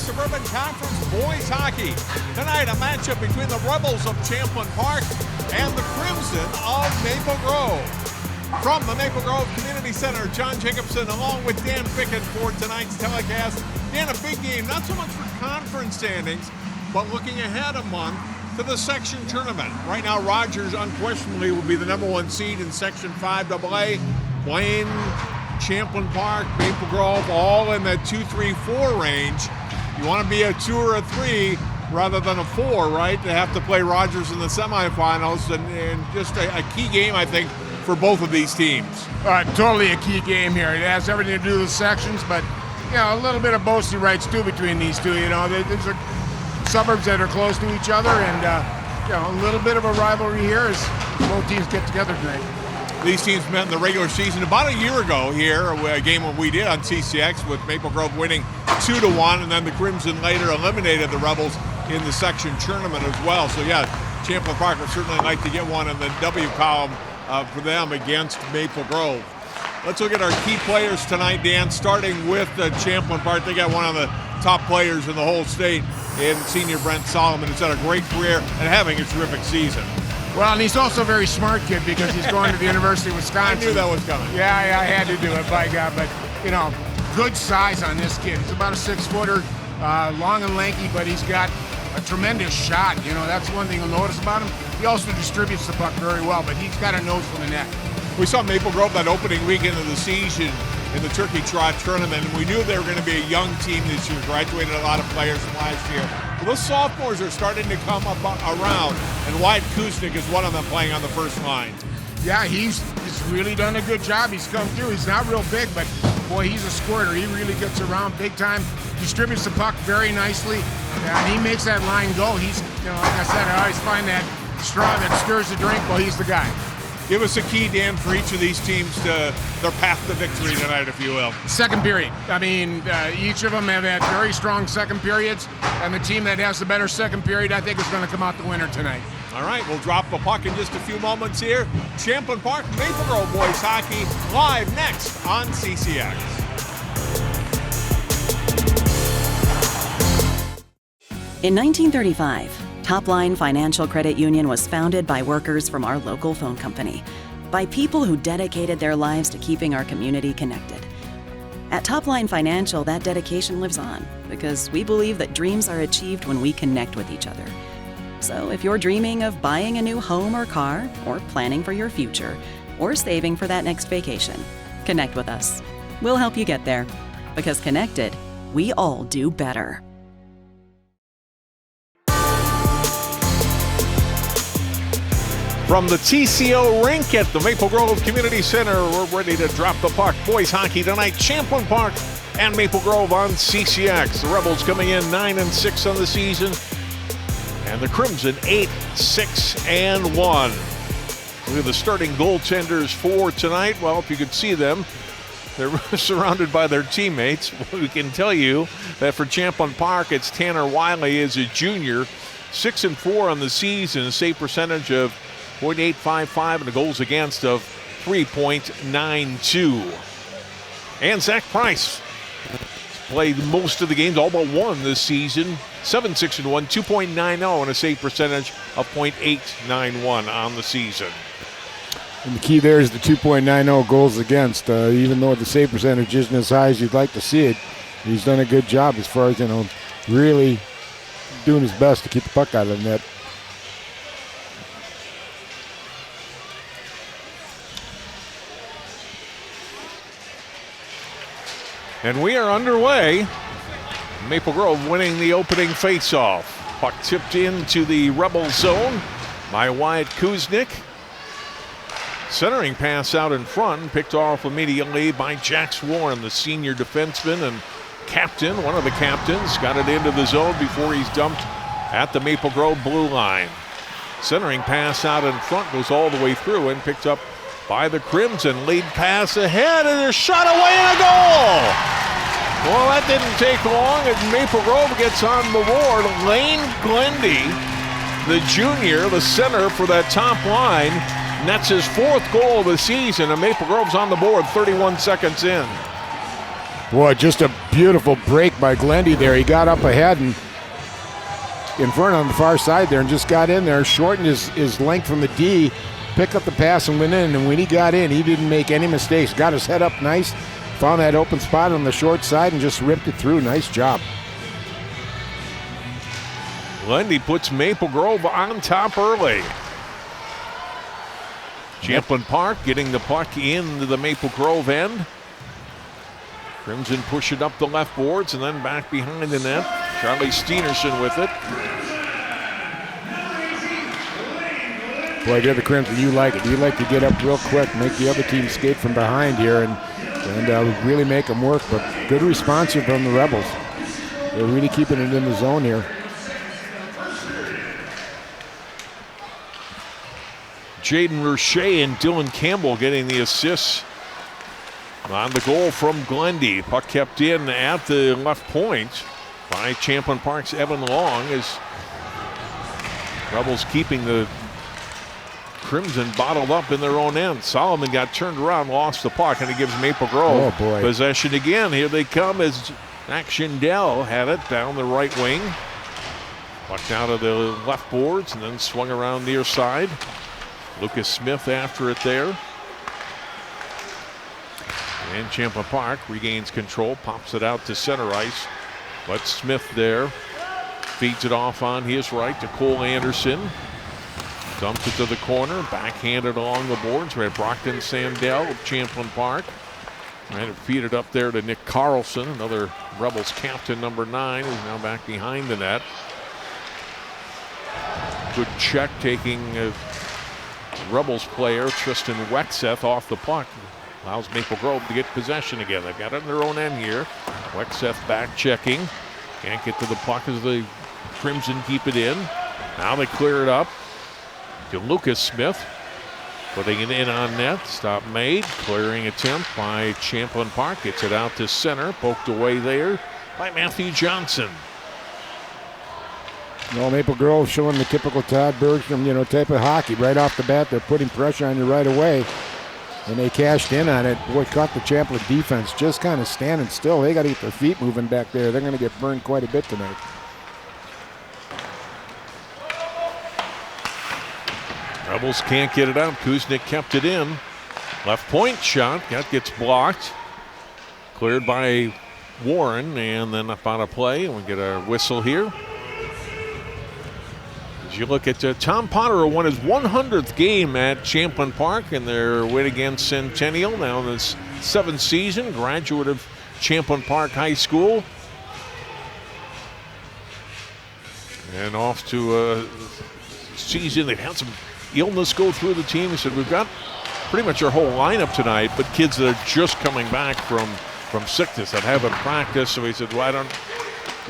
Suburban Conference boys hockey. Tonight, a matchup between the Rebels of Champlin Park and the Crimson of Maple Grove. From the Maple Grove Community Center, John Jacobson along with Dan Ficken for tonight's telecast. Dan, a big game, not so much for conference standings, but looking ahead a month to the section tournament. Right now, Rogers unquestionably will be the number one seed in Section 5AA, playing Champlin Park, Maple Grove, all in that 2-3-4 range. You want to be a 2 or a 3 rather than a 4, right? To have to play Rogers in the semifinals, and just a key game, I think, for both of these teams. Totally a key game here. It has everything to do with sections, but a little bit of boasting rights too between these two. These are suburbs that are close to each other, and a little bit of a rivalry here as both teams get together tonight. These teams met in the regular season about a year ago here, a game that we did on CCX with Maple Grove winning 2-1, and then the Crimson later eliminated the Rebels in the section tournament as well. So Champlin Park would certainly like to get one in the W column for them against Maple Grove. Let's look at our key players tonight, Dan, starting with Champlin Park. They got one of the top players in the whole state in senior Brent Solomon, who's had a great career and having a terrific season. Well, and he's also a very smart kid because he's going to the University of Wisconsin. I knew that was coming. Yeah, I had to do it, by God. But, good size on this kid. He's about a 6-footer, long and lanky, but he's got a tremendous shot. That's one thing you'll notice about him. He also distributes the puck very well, but he's got a nose for the net. We saw Maple Grove that opening weekend of the season in the Turkey Trot tournament, and we knew they were going to be a young team this year, graduated a lot of players from last year. Well, those sophomores are starting to come up around, and Wyatt Kuznick is one of them playing on the first line. Yeah, he's really done a good job. He's come through. He's not real big, but boy, he's a squirter. He really gets around big time, distributes the puck very nicely, and he makes that line go. He's, like I said, I always find that straw that stirs the drink. Well, he's the guy. Give us a key, Dan, for each of these teams to their path to victory tonight, if you will. Second period. Each of them have had very strong second periods, and the team that has the better second period, I think, is going to come out the winner tonight. All right, we'll drop the puck in just a few moments here. Champlin Park, Maple Grove boys hockey, live next on CCX. In 1935, Topline Financial Credit Union was founded by workers from our local phone company, by people who dedicated their lives to keeping our community connected. At Topline Financial, that dedication lives on because we believe that dreams are achieved when we connect with each other. So if you're dreaming of buying a new home or car, or planning for your future, or saving for that next vacation, connect with us. We'll help you get there, because connected, we all do better. From the TCO rink at the Maple Grove Community Center, we're ready to drop the puck. Boys hockey tonight, Champlin Park and Maple Grove on CCX. The Rebels coming in 9-6 on the season, and the Crimson 8-6-1. Look at the starting goaltenders for tonight. Well, if you could see them, they're surrounded by their teammates. We can tell you that for Champlin Park, it's Tanner Wiley as a junior, 6-4 on the season, a save percentage of .855 and the goals against of 3.92. And Zach Price played most of the games, all but one this season. 7-6-1, 2.90 and a save percentage of .891 on the season. And the key there is the 2.90 goals against. Even though the save percentage isn't as high as you'd like to see it, he's done a good job as far as, really doing his best to keep the puck out of the net. And we are underway. Maple Grove winning the opening faceoff. Puck tipped into the Rebel zone by Wyatt Kuznick. Centering pass out in front, picked off immediately by Jax Warren, the senior defenseman and captain, one of the captains. Got it into the zone before he's dumped at the Maple Grove blue line. Centering pass out in front goes all the way through and picked up by the Crimson. Lead pass ahead and a shot away and a goal! Well, that didn't take long as Maple Grove gets on the board. Lane Glendy, the junior, the center for that top line, nets his 4th goal of the season, and Maple Grove's on the board 31 seconds in. Boy, just a beautiful break by Glendy there. He got up ahead and in front on the far side there and just got in there, shortened his length from the D, picked up the pass and went in. And when he got in, he didn't make any mistakes. Got his head up nice, found that open spot on the short side and just ripped it through. Nice job. Glendy puts Maple Grove on top early. Champlin Park getting the puck into the Maple Grove end. Crimson push it up the left boards and then back behind the net. Charlie Steenerson with it. Boy, you're the Crimson. You like it. You like to get up real quick, make the other team skate from behind here, and really make them work. But good response here from the Rebels. They're really keeping it in the zone here. Jaden Roche and Dylan Campbell getting the assists on the goal from Glendy. Puck kept in at the left point by Champlin Park's Evan Long, as Rebels keeping the Crimson bottled up in their own end. Solomon got turned around, lost the puck, and it gives Maple Grove possession again. Here they come as Zach Schindel had it down the right wing. Puck down to the left boards and then swung around near side. Lucas Smith after it there. And Champlin Park regains control, pops it out to center ice. But Smith there feeds it off on his right to Cole Anderson. Dumps it to the corner, backhanded along the boards. We had Brockton Sandell of Champlin Park. Trying to feed it up there to Nick Carlson, another Rebels captain, number 9, who's now back behind the net. Good check taking Rebels player Tristan Wexeth off the puck. Allows Maple Grove to get possession again. They've got it in their own end here. Wexeth back checking. Can't get to the puck as the Crimson keep it in. Now they clear it up to Lucas Smith. Putting it in on net. Stop made. Clearing attempt by Champlin Park. Gets it out to center. Poked away there by Matthew Johnson. Well, Maple Grove showing the typical Todd Bergstrom, type of hockey. Right off the bat, they're putting pressure on you right away. And they cashed in on it. Boy, caught the Champlin defense just kind of standing still. They got to get their feet moving back there. They're going to get burned quite a bit tonight. Rebels can't get it out. Kuznick kept it in. Left point shot. That gets blocked. Cleared by Warren. And then up on a play. And we get a whistle here. As you look at Tom Potter, who won his 100th game at Champlin Park in their win against Centennial. Now in this 7th season. Graduate of Champlin Park High School. And off to a season. They've had some illness go through the team. He said, we've got pretty much our whole lineup tonight, but kids that are just coming back from sickness that haven't practiced. So he said, well,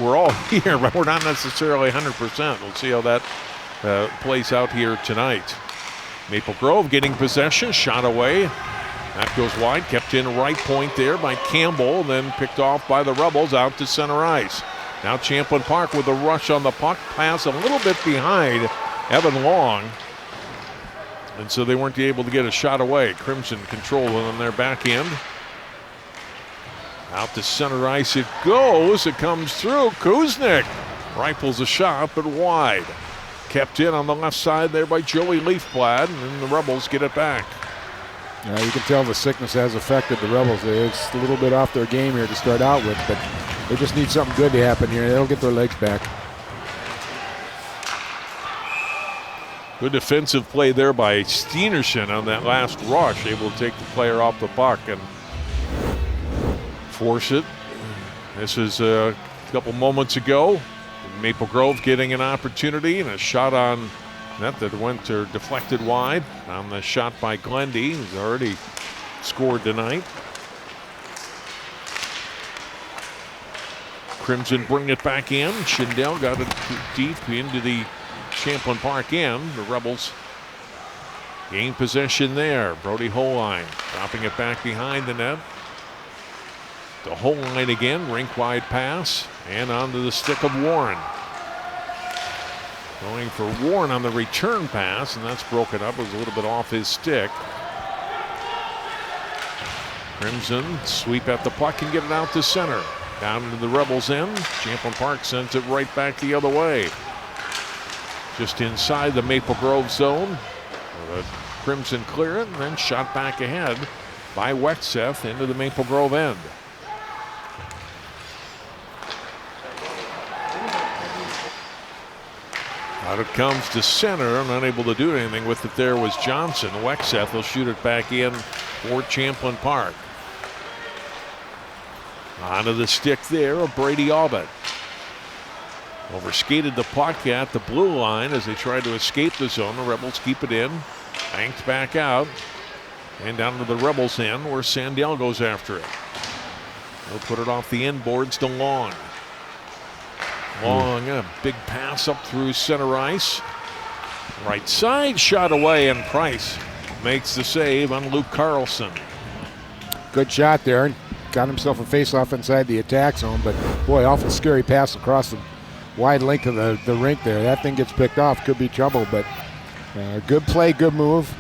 we're all here, but we're not necessarily 100%. We'll see how that plays out here tonight. Maple Grove getting possession, shot away. That goes wide, kept in right point there by Campbell, then picked off by the Rebels out to center ice. Now Champlin Park with a rush on the puck, pass a little bit behind Evan Long. And so they weren't able to get a shot away. Crimson control on their back end. Out to center ice it goes. It comes through. Kuznick rifles a shot, but wide. Kept in on the left side there by Joey Leafblad, and then the Rebels get it back. You can tell the sickness has affected the Rebels. It's a little bit off their game here to start out with, but they just need something good to happen here. They'll get their legs back. Good defensive play there by Steenerson on that last rush, able to take the player off the puck and force it. This is a couple moments ago. Maple Grove getting an opportunity and a shot on net that went or deflected wide on the shot by Glendy, who's already scored tonight. Crimson bring it back in. Schindel got it deep into the Champlin Park end. The Rebels gain possession there. Brody Holine dropping it back behind the net. The Holine again, rink wide pass, and onto the stick of Warren. Going for Warren on the return pass, and that's broken up. It was a little bit off his stick. Crimson sweep at the puck and get it out to center. Down into the Rebels' end. Champlin Park sends it right back the other way. Just inside the Maple Grove zone. The Crimson clear it and then shot back ahead by Wexeth into the Maple Grove end. Out it comes to center, and unable to do anything with it there was Johnson. Wexeth will shoot it back in for Champlin Park. Onto the stick there of Brady Albert. Overskated the puck at the blue line as they tried to escape the zone. The Rebels keep it in. Banked back out. And down to the Rebels' end where Sandell goes after it. They'll put it off the end boards to Long. Long, a big pass up through center ice. Right side, shot away, and Price makes the save on Luke Carlson. Good shot there. Got himself a face-off inside the attack zone, but boy, awful scary pass across the wide length of the rink there. That thing gets picked off, could be trouble, but good play, good move.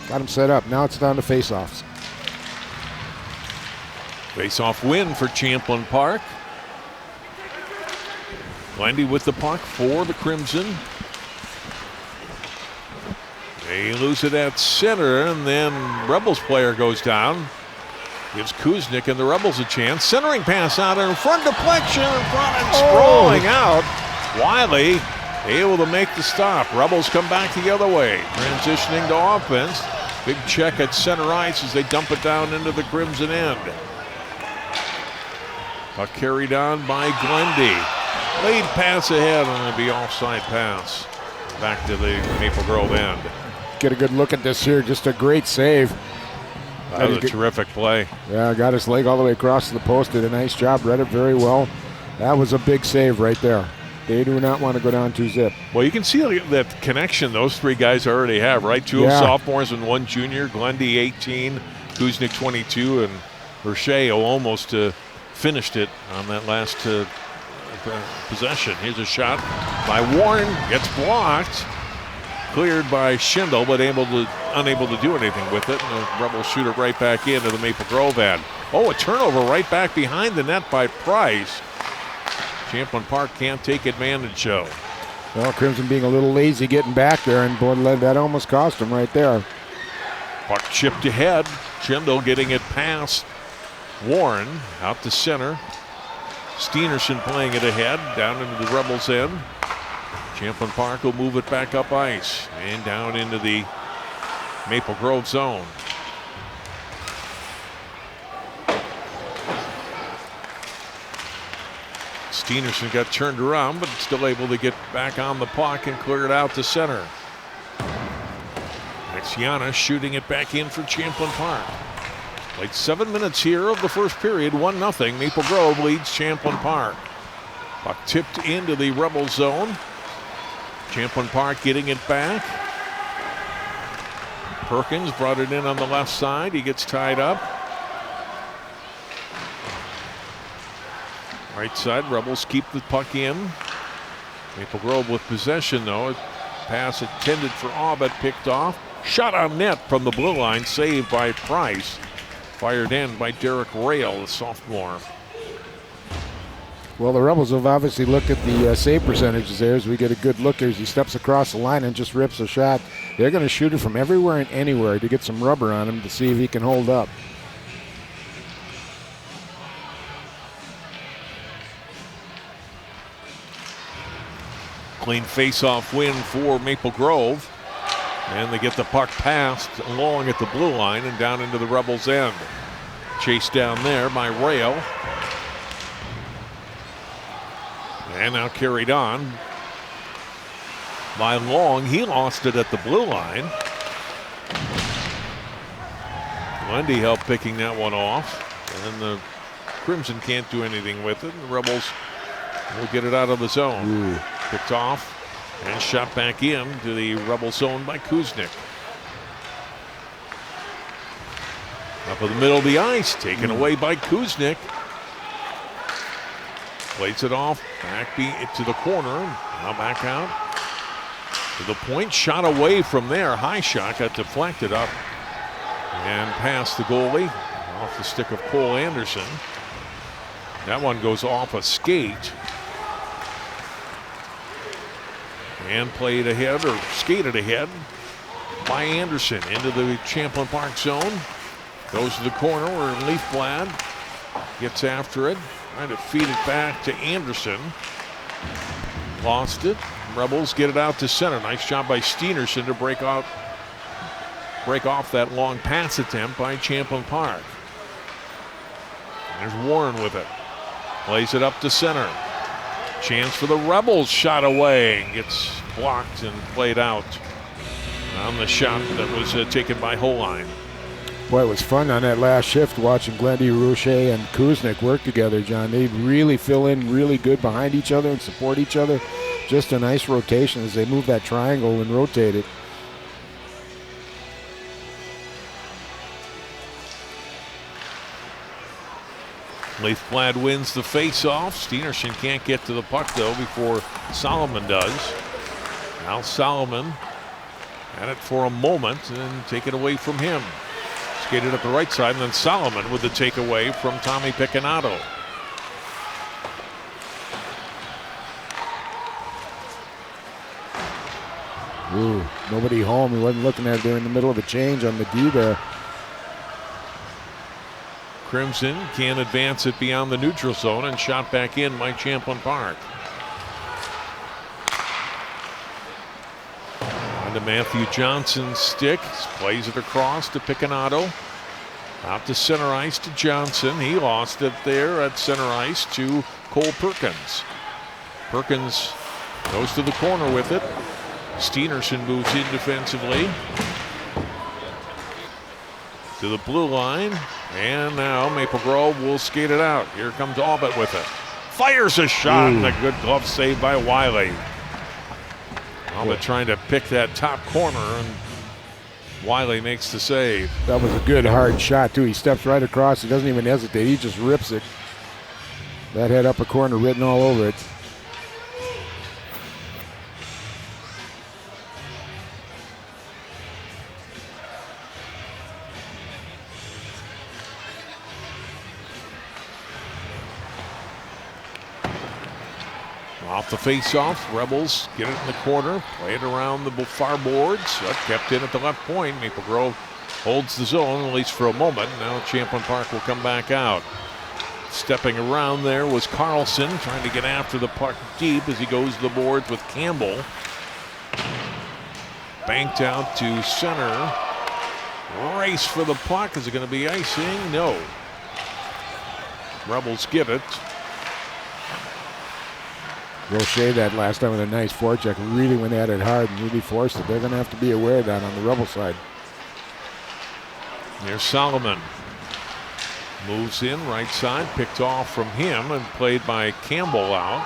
Got him set up. Now it's down to face-offs. Face-off win for Champlin Park. Glendy with the puck for the Crimson. They lose it at center, and then Rebels player goes down. Gives Kuznick and the Rebels a chance. Centering pass out in front, deflection in front and sprawling out. Wiley able to make the stop. Rebels come back the other way. Transitioning to offense. Big check at center ice as they dump it down into the Crimson end. Puck carried on by Glendy. Late pass ahead, and it'll be offside pass. Back to the Maple Grove end. Get a good look at this here. Just a great save. That was a terrific play. Yeah, got his leg all the way across the post. Did a nice job. Read it very well. That was a big save right there. They do not want to go down 2-zip. Well, you can see that connection those three guys already have, right? Two sophomores and one junior. Glendy 18, Kuznick 22, and Roche almost finished it on that last possession. Here's a shot by Warren. Gets blocked. Cleared by Schindel, but unable to do anything with it. And the Rebels shoot it right back into the Maple Grove end. Oh, a turnover right back behind the net by Price. Champlin Park can't take advantage of. Well, Crimson being a little lazy getting back there, and boy, that almost cost him right there. Puck chipped ahead. Schindel getting it past Warren. Out to center. Steenerson playing it ahead. Down into the Rebels end. Champlin Park will move it back up ice and down into the Maple Grove zone. Steenerson got turned around, but still able to get back on the puck and clear it out to center. Maxiana shooting it back in for Champlin Park. Like 7 minutes here of the first period, 1-0. Maple Grove leads Champlin Park. Puck tipped into the Rebel zone. Champlin Park getting it back. Perkins brought it in on the left side. He gets tied up. Right side, Rebels keep the puck in. Maple Grove with possession though. Pass intended for Aubert, picked off. Shot on net from the blue line, saved by Price. Fired in by Derek Rail, the sophomore. Well, the Rebels have obviously looked at the save percentages there as we get a good look as he steps across the line and just rips a shot. They're going to shoot it from everywhere and anywhere to get some rubber on him to see if he can hold up. Clean face-off win for Maple Grove. And they get the puck passed along at the blue line and down into the Rebels' end. Chased down there by Rail. And now carried on by Long. He lost it at the blue line. Lundy helped picking that one off. And the Crimson can't do anything with it. The Rebels will get it out of the zone. Ooh. Picked off and shot back in to the Rebel zone by Kuznick. Up in the middle of the ice, taken away by Kuznick. Plays it off, back to the corner, now back out to the point, shot away from there. High shot got deflected up and past the goalie. Off the stick of Cole Anderson. That one goes off a skate. And played ahead, or skated ahead by Anderson into the Champlin Park zone. Goes to the corner where Leafblad gets after it. Trying to feed it back to Anderson. Lost it. Rebels get it out to center. Nice job by Steenerson to break off that long pass attempt by Champlin Park. There's Warren with it. Plays it up to center. Chance for the Rebels, shot away. Gets blocked and played out on the shot that was taken by Holine. Boy, it was fun on that last shift watching Glendy, Rouchet, and Kuznick work together, John. They really fill in really good behind each other and support each other. Just a nice rotation as they move that triangle and rotate it. Leafblad wins the face-off. Steenerson can't get to the puck, though, before Solomon does. Now Solomon had it for a moment and take it away from him. Skated up the right side, and then Solomon with the takeaway from Tommy Picconato. Ooh, nobody home. He wasn't looking at it there in the middle of a change on the D there. Crimson can advance it beyond the neutral zone and shot back in by Champlin Park. On to Matthew Johnson's stick. Plays it across to Picconato. Out to center ice to Johnson. He lost it there at center ice to Cole Perkins. Perkins goes to the corner with it. Steenerson moves in defensively to the blue line. And now Maple Grove will skate it out. Here comes Albert with it. Fires a shot and a good glove save by Wiley. Albert trying to pick that top corner, and Wiley makes the save. That was a good hard shot too. He steps right across. He doesn't even hesitate. He just rips it. That had upper corner written all over it. Off the face-off, Rebels get it in the corner, play it around the far boards. Kept in at the left point. Maple Grove holds the zone, at least for a moment. Now Champlin Park will come back out. Stepping around there was Carlson, trying to get after the puck deep as he goes to the boards with Campbell. Banked out to center. Race for the puck. Is it going to be icing? No. Rebels get it. Rocher that last time with a nice forecheck, really went at it hard and really forced it. They're going to have to be aware of that on the Rebel side. There's Solomon. Moves in, right side, picked off from him and played by Campbell out.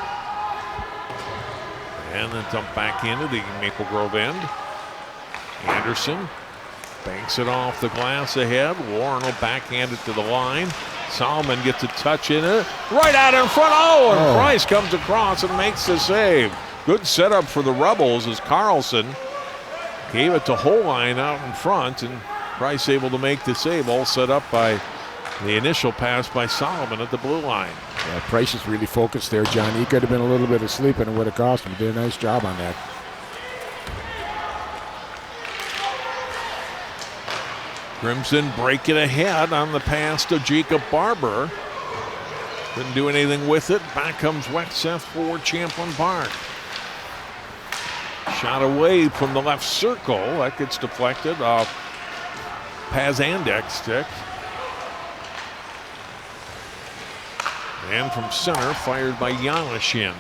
And then dumped back into the Maple Grove end. Anderson banks it off the glass ahead. Warren will backhand it to the line. Solomon gets a touch in it. Right out in front. Oh, and Price comes across and makes the save. Good setup for the Rebels as Carlson gave it to Holine out in front, and Price able to make the save. All set up by the initial pass by Solomon at the blue line. Yeah, Price is really focused there, John. He could have been a little bit asleep and it would have cost him. Did a nice job on that. Crimson break it ahead on the pass to Jacob Barber. Couldn't do anything with it. Back comes Wexeth for Champlin Park. Shot away from the left circle. That gets deflected off Pazandek's stick. And from center, fired by Yalashin.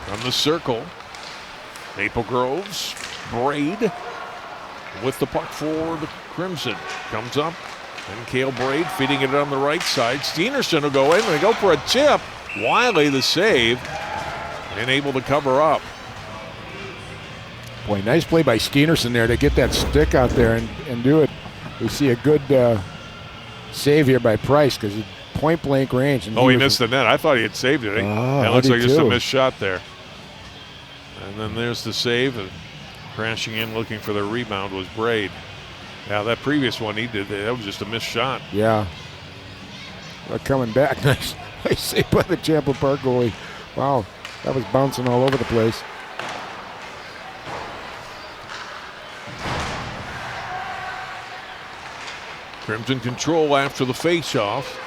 From the circle, Maple Grove's Braid with the puck for the Crimson. Comes up, and Cale Braid feeding it on the right side. Steenerson will go in, and they go for a tip. Wiley the save, and able to cover up. Boy, nice play by Steenerson there to get that stick out there and do it. We see a good save here by Price because point blank range. And he missed the net. I thought he had saved it. That looks like just a missed shot there. And then there's the save. And Crashing in looking for the rebound was Braid. Yeah, that previous one he did, that was just a missed shot. Yeah. Coming back, nice save by the Champlin Park goalie. Wow, that was bouncing all over the place. Crimson control after the face-off.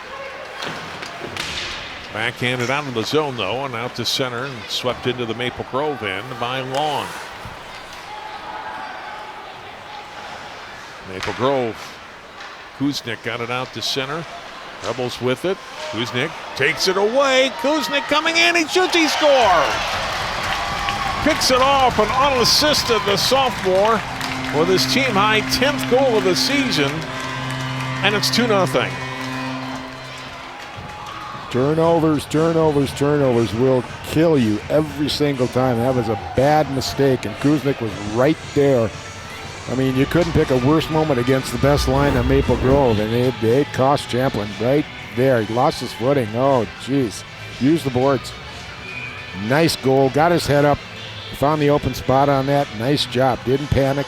Backhanded out of the zone, though, and out to center and swept into the Maple Grove end by Long. Maple Grove. Kuznick got it out to center. Rebels with it. Kuznick takes it away. Kuznick coming in. He shoots. He scores. Picks it off and unassisted, the sophomore, with his team-high 10th goal of the season. And it's 2-0. Turnovers will kill you every single time. That was a bad mistake, and Kuznick was right there. I mean, you couldn't pick a worse moment against the best line of Maple Grove, and it cost Champlin right there. He lost his footing. Oh, jeez. Used the boards. Nice goal. Got his head up. Found the open spot on that. Nice job. Didn't panic.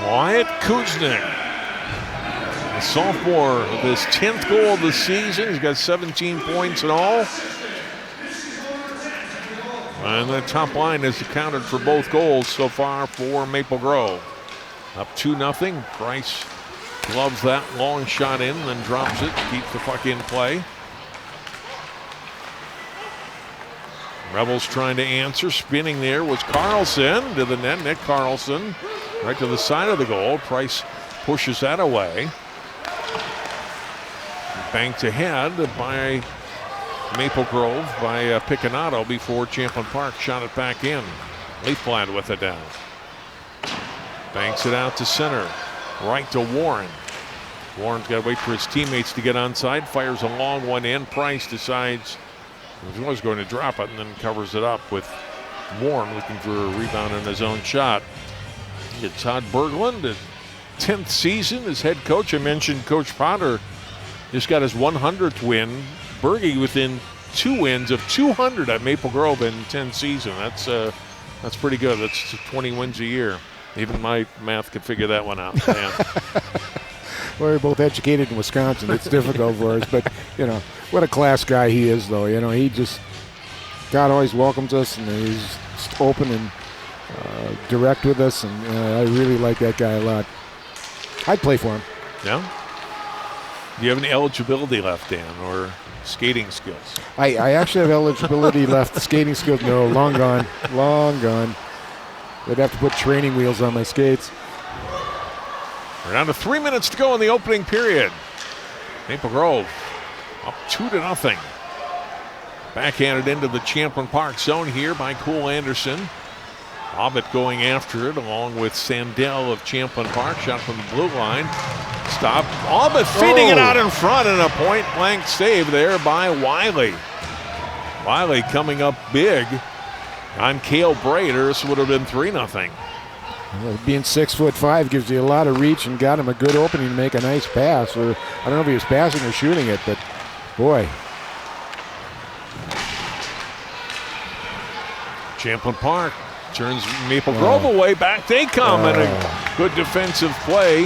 Wyatt Kuznick, the sophomore, with his 10th goal of the season. He's got 17 points in all. And the top line has accounted for both goals so far for Maple Grove. Up 2-0. Price gloves that long shot in, then drops it, keeps the puck in play. Rebels trying to answer. Spinning there was Carlson to the net. Nick Carlson right to the side of the goal. Price pushes that away. Banked ahead by Maple Grove by Picanato before Champlin Park shot it back in. Leafblad with it down. Banks it out to center. Right to Warren. Warren's got to wait for his teammates to get onside. Fires a long one in. Price decides he was going to drop it and then covers it up with Warren looking for a rebound in his own shot. It's Todd Berglund, the 10th season as head coach. I mentioned Coach Potter just got his 100th win. Berge within 2 wins of 200 at Maple Grove in 10 season. That's pretty good. That's 20 wins a year. Even my math could figure that one out. Yeah. Well, we're both educated in Wisconsin. It's difficult for us, but you know what a class guy he is, though. You know, he just God always welcomes us, and he's just open and direct with us, and I really like that guy a lot. I'd play for him. Yeah. Do you have any eligibility left, Dan, or skating skills? I actually have eligibility left. Skating skills, no, long gone. Long gone. They'd have to put training wheels on my skates. We're down to 3 minutes to go in the opening period. Maple Grove up 2-0. Backhanded into the Champlin Park zone here by Cool Anderson. Hobbit going after it along with Sandell of Champlin Park. Shot from the blue line. Stop. Hobbit feeding it out in front, and a point-blank save there by Wiley. Wiley coming up big on Cale Braid. This would have been 3-0. Well, being 6'5" gives you a lot of reach and got him a good opening to make a nice pass. Or I don't know if he was passing or shooting it, but boy. Champlin Park turns Maple Grove away. Back they come, and a good defensive play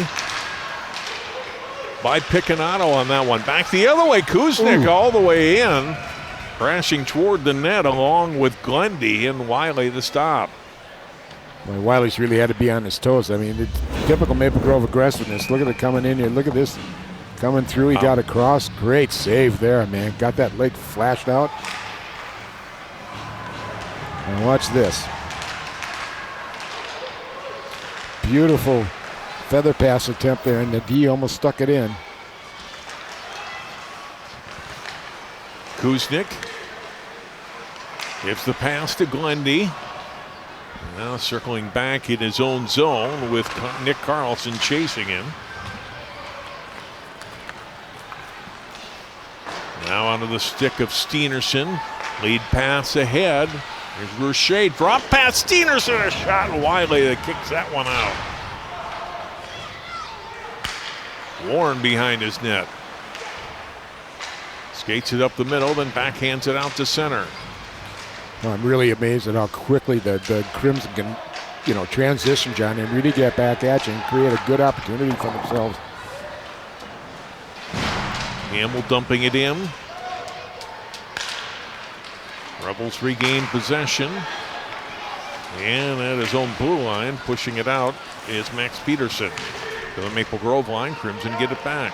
by Picanato on that one. Back the other way, Kuznick all the way in, crashing toward the net along with Glendy and Wiley the stop. Well, Wiley's really had to be on his toes. I mean, the typical Maple Grove aggressiveness. Look at it coming in here. Look at this coming through. He got across. Great save there, man. Got that leg flashed out. And watch this. Beautiful feather pass attempt there, and the D almost stuck it in. Kuznick gives the pass to Glendy. Now circling back in his own zone with Nick Carlson chasing him. Now onto the stick of Steenerson. Lead pass ahead. Here's Rocher. Drop pass. Steenerson. A shot. Wiley that kicks that one out. Warren behind his net. Skates it up the middle, then backhands it out to center. Well, I'm really amazed at how quickly the Crimson can, transition, John, and really get back at you and create a good opportunity for themselves. Campbell dumping it in. Rebels regain possession. And at his own blue line, pushing it out, is Max Peterson. To the Maple Grove line, Crimson get it back.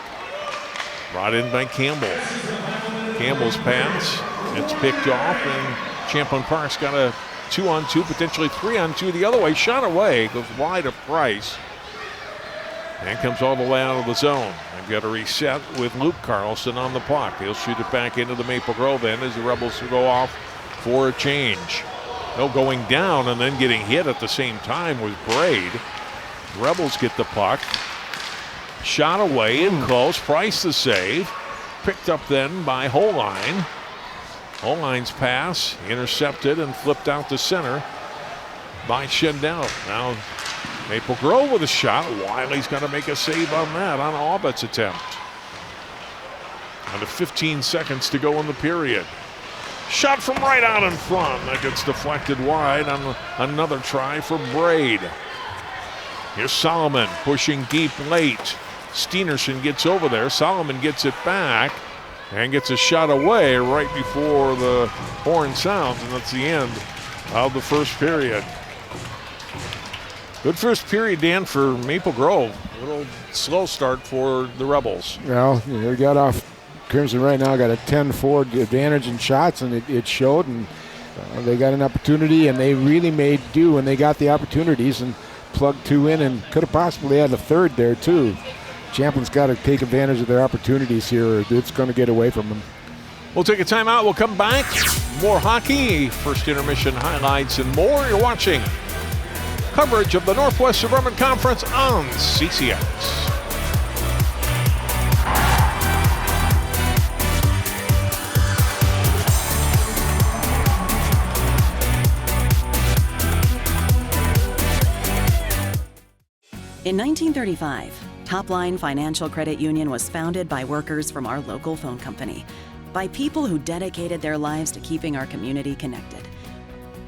Brought in by Campbell. Campbell's pass, it's picked off, and Champlin Park's got a 2-on-2, potentially 3-on-2 the other way. Shot away, goes wide of Price. And comes all the way out of the zone. They've got a reset with Luke Carlson on the puck. He'll shoot it back into the Maple Grove end as the Rebels go off for a change. No, going down and then getting hit at the same time was Braid. Rebels get the puck. Shot away and close. Price the save. Picked up then by Holine. Holine's pass intercepted and flipped out to center by Schendel. Now Maple Grove with a shot. Wiley's got to make a save on that on Aubit's attempt. Under 15 seconds to go in the period. Shot from right out in front. That gets deflected wide on another try for Braid. Here's Solomon pushing deep late. Steenerson gets over there. Solomon gets it back and gets a shot away right before the horn sounds, and that's the end of the first period. Good first period, Dan, for Maple Grove. A little slow start for the Rebels. Well, they got off. Crimson right now got a 10-4 advantage in shots, and it showed, and they got an opportunity, and they really made do when they got the opportunities and plugged two in, and could have possibly had a third there too. Champlin's got to take advantage of their opportunities here, or it's going to get away from them. We'll take a timeout. We'll come back. More hockey, first intermission highlights, and more. You're watching coverage of the Northwest Suburban Conference on CCX. In 1935, Topline Financial Credit Union was founded by workers from our local phone company, by people who dedicated their lives to keeping our community connected.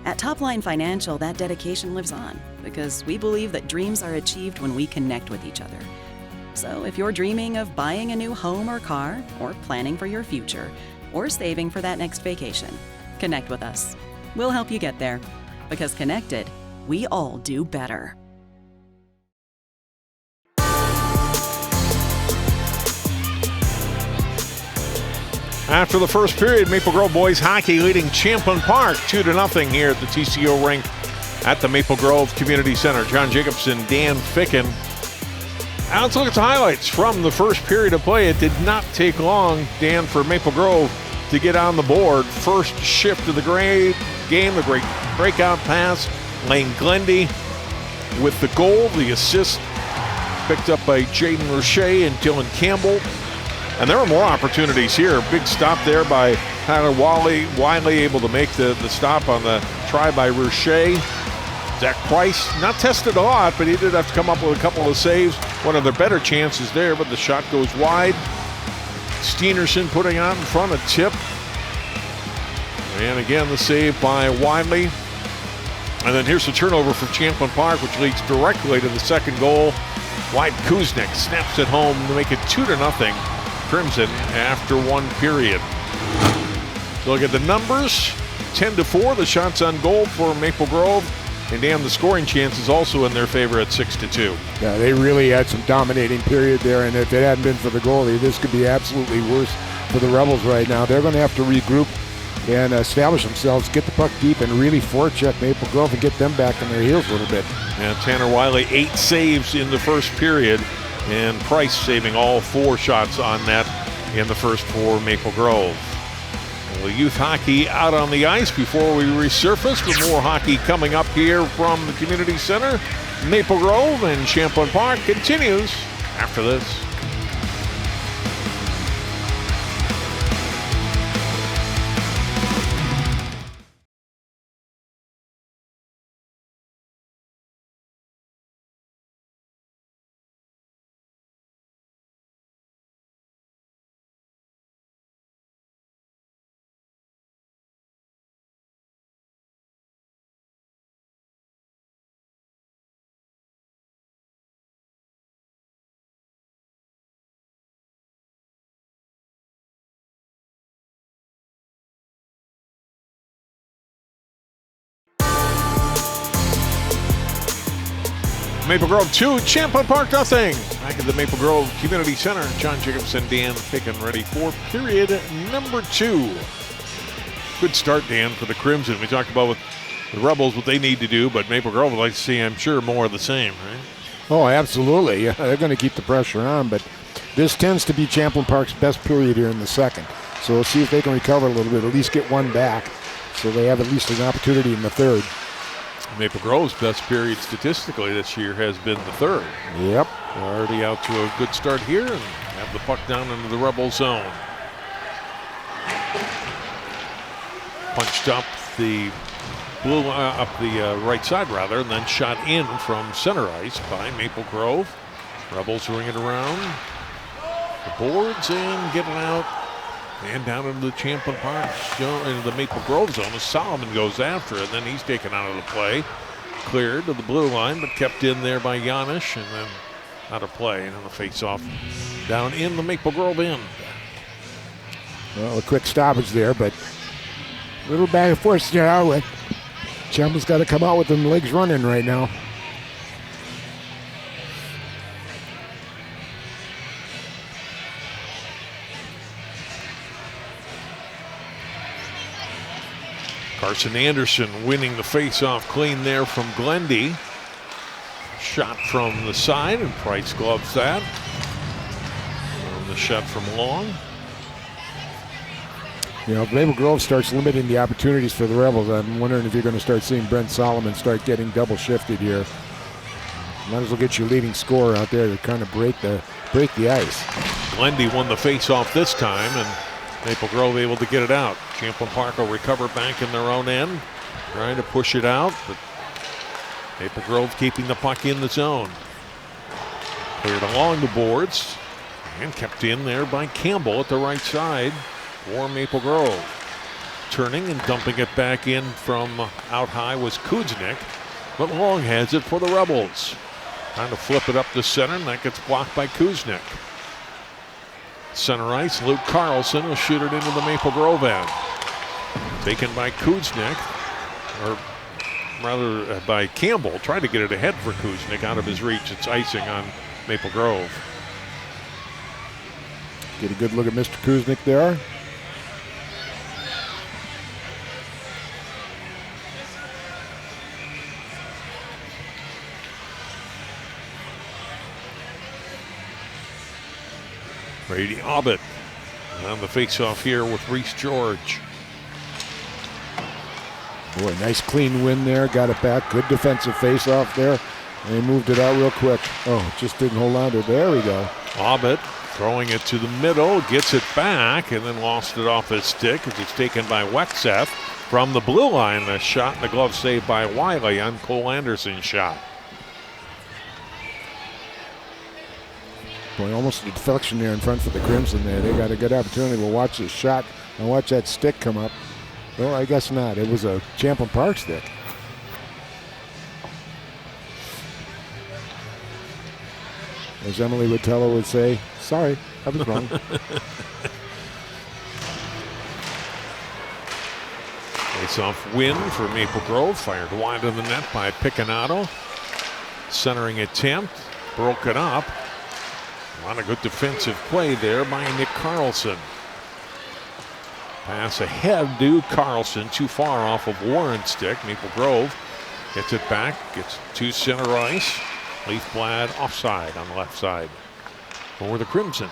At Topline Financial, that dedication lives on because we believe that dreams are achieved when we connect with each other. So if you're dreaming of buying a new home or car, or planning for your future, or saving for that next vacation, connect with us. We'll help you get there, because connected, we all do better. After the first period, Maple Grove boys hockey leading Champlin Park 2-0 here at the TCO rink at the Maple Grove Community Center. John Jacobson, Dan Ficken. Now let's look at the highlights from the first period of play. It did not take long, Dan, for Maple Grove to get on the board. First shift of the game, the great breakout pass. Lane Glendy with the goal, the assist picked up by Jaden Roche and Dylan Campbell. And there were more opportunities here. Big stop there by Tyler Wiley able to make the stop on the try by Roche. Zach Price, not tested a lot, but he did have to come up with a couple of saves. One of their better chances there, but the shot goes wide. Steenerson putting out in front a tip. And again, the save by Wiley. And then here's the turnover for Champlin Park, which leads directly to the second goal. Wyatt Kuznick snaps it home to make it 2-0. Crimson after one period. Look at the numbers. 10-4, the shots on goal for Maple Grove. And Dan, the scoring chance is also in their favor at 6-2. Yeah, they really had some dominating period there, and if it hadn't been for the goalie, this could be absolutely worse for the Rebels right now. They're going to have to regroup and establish themselves, get the puck deep, and really forecheck Maple Grove and get them back on their heels a little bit. And Tanner Wiley, 8 saves in the first period. And Price saving all 4 shots on net in the first for Maple Grove. Well, youth hockey out on the ice before we resurface with more hockey coming up here from the community center. Maple Grove and Champlin Park continues after this. Maple Grove 2, Champlin Park nothing. Back at the Maple Grove Community Center, John Jacobson, Dan Ficken ready for period number 2. Good start, Dan, for the Crimson. We talked about with the Rebels what they need to do, but Maple Grove would like to see, I'm sure, more of the same, right? Oh, absolutely. They're going to keep the pressure on, but this tends to be Champlin Park's best period here in the second. So we'll see if they can recover a little bit, at least get one back, so they have at least an opportunity in the third. Maple Grove's best period statistically this year has been the third. Yep. They're already out to a good start here and have the puck down into the Rebel zone. Punched up the blue, up the right side rather, and then shot in from center ice by Maple Grove. Rebels ring it around the boards and get it out and down into the Champlin Park, into the Maple Grove zone as Solomon goes after it. Then he's taken out of the play, cleared to the blue line, but kept in there by Janish, and then out of play and on the face-off down in the Maple Grove end. Well, a quick stoppage there, but a little back and forth there. Champlin's got to come out with them legs running right now. Carson Anderson winning the face-off clean there from Glendy. Shot from the side, and Price gloves that. And the shot from Long. You know, if Maple Grove starts limiting the opportunities for the Rebels, I'm wondering if you're going to start seeing Brent Solomon start getting double shifted here. Might as well get your leading scorer out there to kind of break the ice. Glendy won the face-off this time, and Maple Grove able to get it out. Champlin Park will recover back in their own end, trying to push it out, but Maple Grove keeping the puck in the zone. Cleared along the boards and kept in there by Campbell at the right side for Maple Grove. Turning and dumping it back in from out high was Kuznick, but Long has it for the Rebels. Trying to flip it up the center, and that gets blocked by Kuznick. Center ice, Luke Carlson will shoot it into the Maple Grove end. Taken by Kuznick, or rather by Campbell, trying to get it ahead for Kuznick, out of his reach. It's icing on Maple Grove. Get a good look at Mr. Kuznick there. Brady Abbott on the face-off here with Reese George. Boy, nice clean win there. Got it back. Good defensive face-off there. And he moved it out real quick. Oh, just didn't hold on to it. There we go. Abbott throwing it to the middle, gets it back, and then lost it off his stick as it's taken by Wexeth from the blue line. A shot and the glove saved by Wiley on Cole Anderson's shot. Boy, almost a deflection there in front for the Crimson there. They got a good opportunity. We'll watch this shot and watch that stick come up. Well, I guess not. It was a Champlin Park stick. As Emily Witella would say, sorry, I was wrong. Face-off win for Maple Grove. Fired wide of the net by Picconato. Centering attempt. Broken up. A lot of good defensive play there by Nick Carlson. Pass ahead to Carlson, too far off of Warren's stick. Maple Grove gets it back, gets to center ice. Leafblad offside on the left side for the Crimson.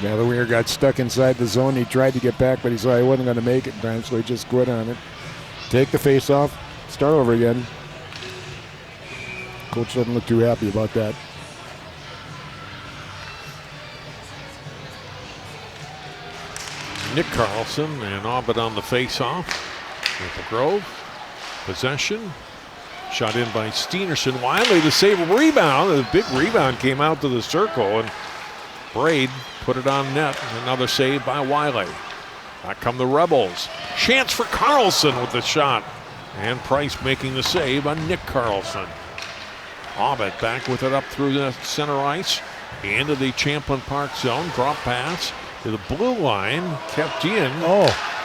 Yeah, the winger got stuck inside the zone. He tried to get back, but he saw he wasn't going to make it in time, so he just quit on it. Take the face off, start over again. Coach doesn't look too happy about that. Nick Carlson and Abbott on the face-off. Maple Grove, possession. Shot in by Steenerson. Wiley the save, rebound. The big rebound came out to the circle, and Braid put it on net. Another save by Wiley. Back come the Rebels. Chance for Carlson with the shot. And Price making the save on Nick Carlson. Abbott back with it up through the center ice. Into the Champlin Park zone. Drop pass to the blue line. Kept in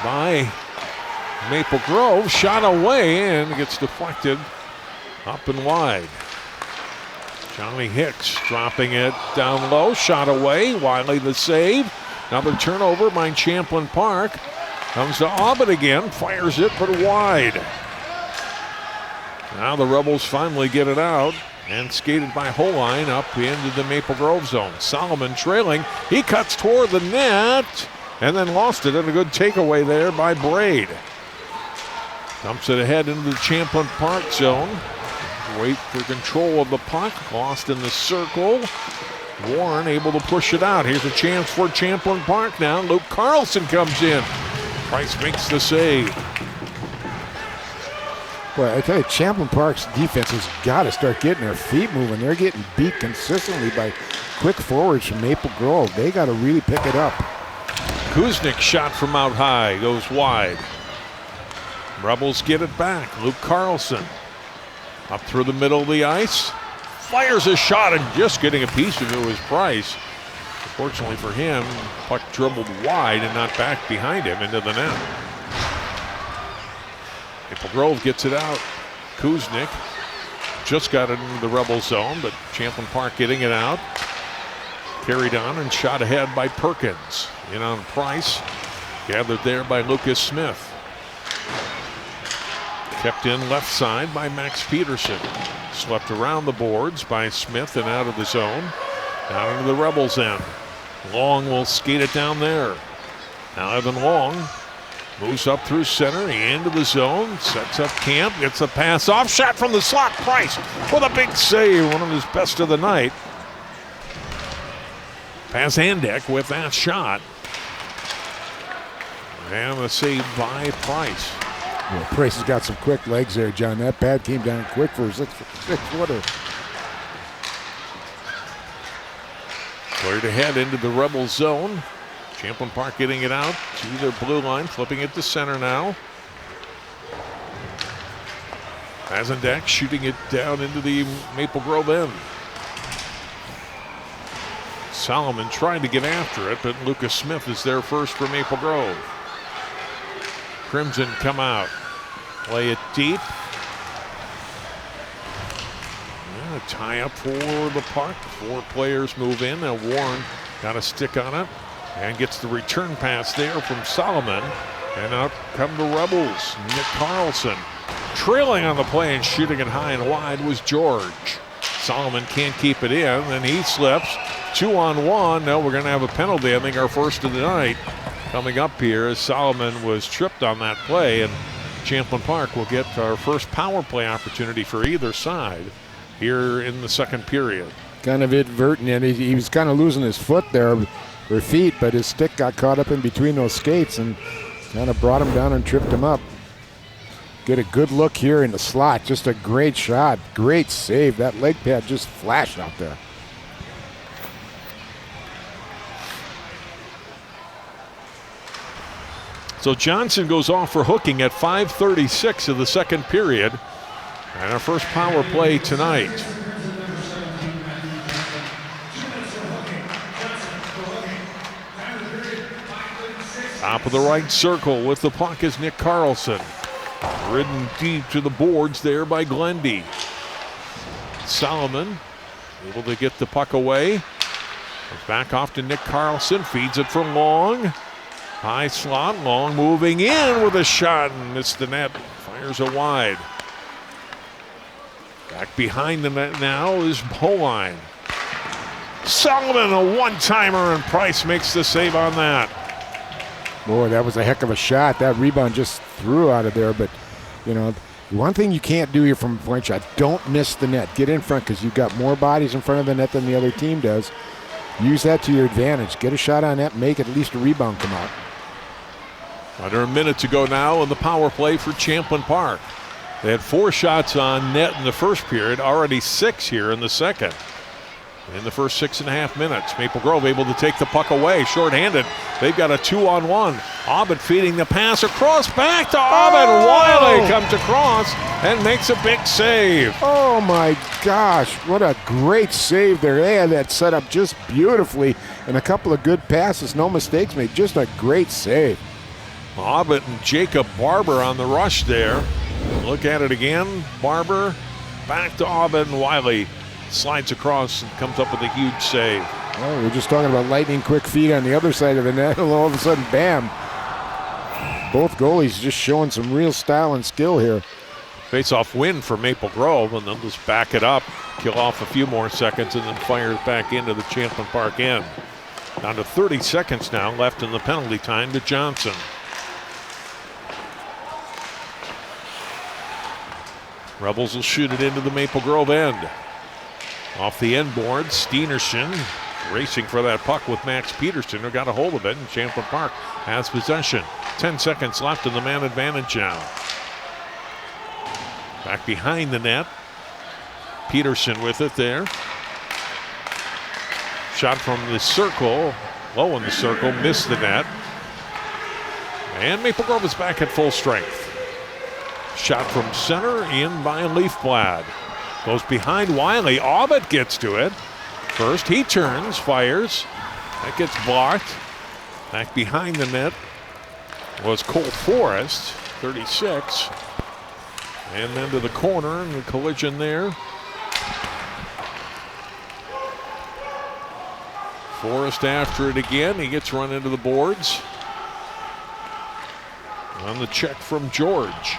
by Maple Grove. Shot away and gets deflected Up and wide. Johnny Hicks dropping it down low. Shot away. Wiley the save. Another turnover by Champlin Park. Comes to Aubin again. Fires it, but wide. Now the Rebels finally get it out. And skated by Holine up into the Maple Grove zone. Solomon trailing. He cuts toward the net. And then lost it. And a good takeaway there by Braid. Dumps it ahead into the Champlin Park zone. Wait for control of the puck. Lost in the circle. Warren able to push it out. Here's a chance for Champlin Park now. Luke Carlson comes in. Price makes the save. Boy, I tell you, Champlin Park's defense has got to start getting their feet moving. They're getting beat consistently by quick forwards from Maple Grove. They got to really pick it up. Kuznick shot from out high. Goes wide. Rebels get it back. Luke Carlson. Up through the middle of the ice. Fires a shot and just getting a piece of it was Price. Fortunately for him, puck dribbled wide and not back behind him into the net. Maple Grove gets it out. Kuznick just got it into the Rebel zone, but Champlin Park getting it out. Carried on and shot ahead by Perkins. In on Price. Gathered there by Lucas Smith. Kept in left side by Max Peterson. Swept around the boards by Smith and out of the zone. Down into the Rebels end. Long will skate it down there. Now Evan Long moves up through center, into the zone, sets up camp, gets a pass off, shot from the slot. Price with a big save, one of his best of the night. Pazandek with that shot. And a save by Price. Well, Price has got some quick legs there, John. That pad came down quick for a six-footer. Cleared ahead into the Rebel zone. Champlin Park getting it out to their blue line, flipping it to center now. Pazandek shooting it down into the Maple Grove end. Solomon trying to get after it, but Lucas Smith is there first for Maple Grove. Crimson come out, play it deep. Yeah, tie up for the puck. 4 players move in. Now Warren got a stick on it and gets the return pass there from Solomon. And out come the Rebels. Nick Carlson trailing on the play and shooting it high and wide was George. Solomon can't keep it in, and he slips. 2-on-1. Now we're going to have a penalty. I think our first of the night coming up here as Solomon was tripped on that play, and Champlin Park will get our first power play opportunity for either side here in the second period. Kind of inadvertent, and he was kind of losing his foot there, or feet, but his stick got caught up in between those skates and kind of brought him down and tripped him up. Get a good look here in the slot. Just a great shot. Great save. That leg pad just flashed out there. So Johnson goes off for hooking at 5:36 of the second period. And our first power play tonight. Top of the right circle with the puck is Nick Carlson. Ridden deep to the boards there by Glendy. Solomon able to get the puck away. Back off to Nick Carlson. Feeds it for Long. High slot. Long moving in with a shot and missed the net. Fires it wide. Back behind the net now is Holine. Solomon, a one-timer, and Price makes the save on that. Boy, that was a heck of a shot. That rebound just threw out of there. But, you know, one thing you can't do here from a point shot, don't miss the net. Get in front because you've got more bodies in front of the net than the other team does. Use that to your advantage. Get a shot on that, make at least a rebound come out. Under a minute to go now in the power play for Champlin Park. They had 4 shots on net in the first period, already 6 here in the second. In the first 6.5 minutes, Maple Grove able to take the puck away, shorthanded. They've got a 2-on-1. Aubin feeding the pass across, back to Aubin. Wiley comes across and makes a big save. Oh my gosh, what a great save there. They had that set up just beautifully and a couple of good passes, no mistakes made. Just a great save. Aubin and Jacob Barber on the rush there. Look at it again. Barber back to Aubin. Wiley slides across and comes up with a huge save. Well, we're just talking about lightning quick feet on the other side of the net, and all of a sudden, bam. Both goalies just showing some real style and skill here. Face-off win for Maple Grove, and they'll just back it up, kill off a few more seconds, and then fire it back into the Champlin Park end. Down to 30 seconds now left in the penalty time to Johnson. Rebels will shoot it into the Maple Grove end. Off the end board, Steenerson racing for that puck with Max Peterson, who got a hold of it, and Champlin Park has possession. 10 seconds left in the man advantage now. Back behind the net. Peterson with it there. Shot from the circle, low in the circle, missed the net. And Maple Grove is back at full strength. Shot from center, in by Leafblad. Goes behind Wiley. Aubin gets to it. First, he turns, fires. That gets blocked. Back behind the net was Cole Forrest, 36. And then to the corner, and the collision there. Forrest after it again. He gets run into the boards. On the check from George.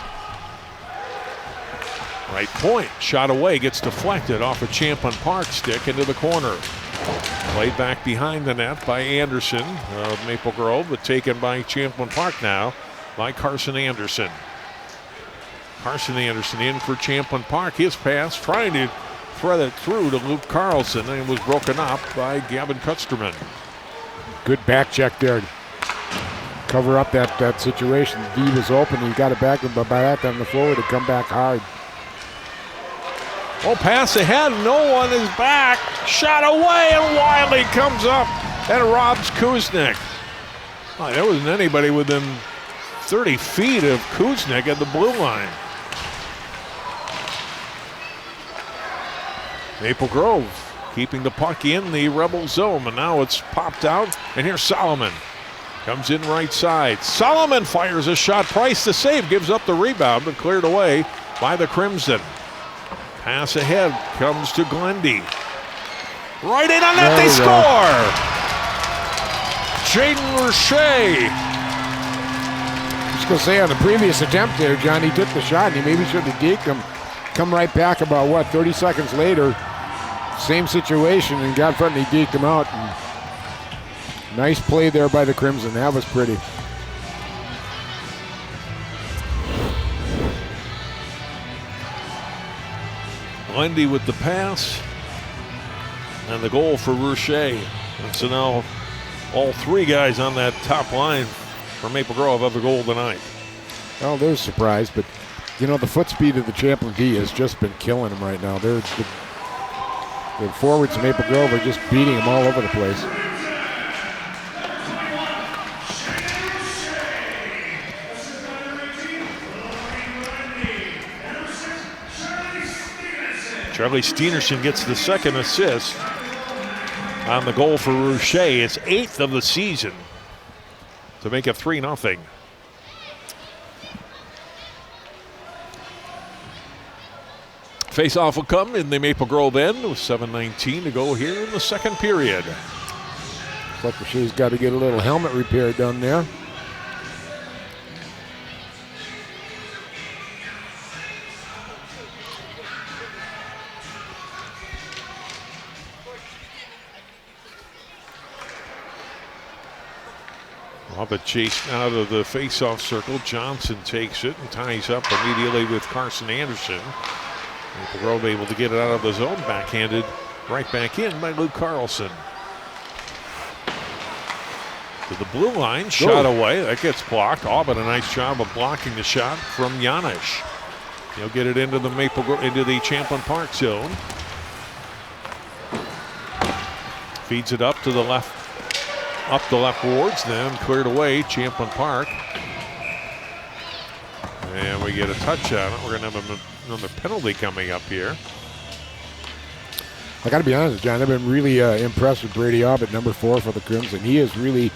Right point, shot away, gets deflected off a Champlin Park stick into the corner. Played back behind the net by Anderson of Maple Grove, but taken by Champlin Park now by Carson Anderson. Carson Anderson in for Champlin Park. His pass trying to thread it through to Luke Carlson, and it was broken up by Gavin Kutsterman. Good back check there to cover up that situation. D was open, he got it back, but by that time the forward had come back hard. Oh, pass ahead, no one is back. Shot away, and Wiley comes up and robs Kuznick. Oh, there wasn't anybody within 30 feet of Kuznick at the blue line. Maple Grove keeping the puck in the Rebel zone, and now it's popped out, and here's Solomon. Comes in right side. Solomon fires a shot. Price the save, gives up the rebound, but cleared away by the Crimson. Pass ahead comes to Glendy. Right in on net, they score! Jaden Roche. Just going to say, on the previous attempt there, John, he took the shot, and he maybe should have deked him. Come right back about, 30 seconds later. Same situation, and got in front and he deked him out. And nice play there by the Crimson. That was pretty. Glendy with the pass. And the goal for Roche. And so now all three guys on that top line for Maple Grove have a goal tonight. Well, there's a surprise, but the foot speed of the Champlin D has just been killing them right now. The forwards of Maple Grove are just beating them all over the place. Charlie Steenerson gets the second assist on the goal for Roche. It's 8th of the season to make it 3-0. Face-off will come in the Maple Grove end with 7:19 to go here in the second period. Looks like Roche's got to get a little helmet repair done there. But chased out of the face-off circle. Johnson takes it and ties up immediately with Carson Anderson. Maple Grove able to get it out of the zone. Backhanded right back in by Luke Carlson. To the blue line, shot away. That gets blocked. Aubin a nice job of blocking the shot from Janish. He'll get it into the Champlin Park zone. Feeds it up to the left. Up the left boards, then cleared away, Champlin Park. And we get a touch on it. We're going to have another penalty coming up here. I got to be honest, John, I've been really impressed with Brady Aubin, number 4 for the Crimson. He is really,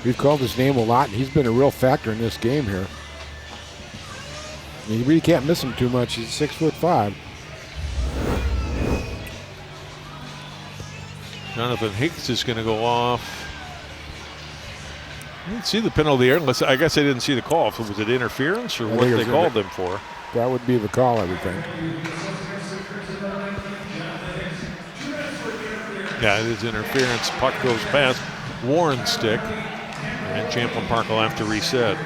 we've called his name a lot, and he's been a real factor in this game here. You really can't miss him too much. He's 6'5". Jonathan Hicks is going to go off. I didn't see the penalty there, unless I guess I didn't see the call. So was it interference or what they called them for? That would be the call, I would think. Yeah, it is interference. Puck goes past Warren's stick, and Champlin Park will have to reset.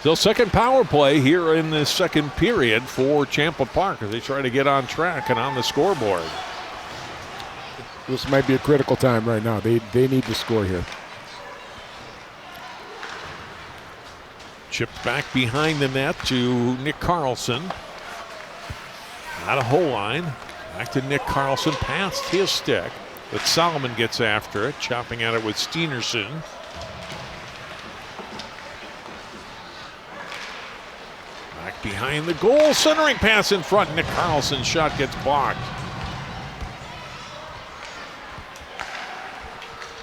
So second power play here in the second period for Champlin Park as they try to get on track and on the scoreboard. This might be a critical time right now. They need to score here. Chipped back behind the net to Nick Carlson. Out of hole line. Back to Nick Carlson past his stick. But Solomon gets after it, chopping at it with Steenerson. Back behind the goal, centering pass in front. Nick Carlson's shot gets blocked.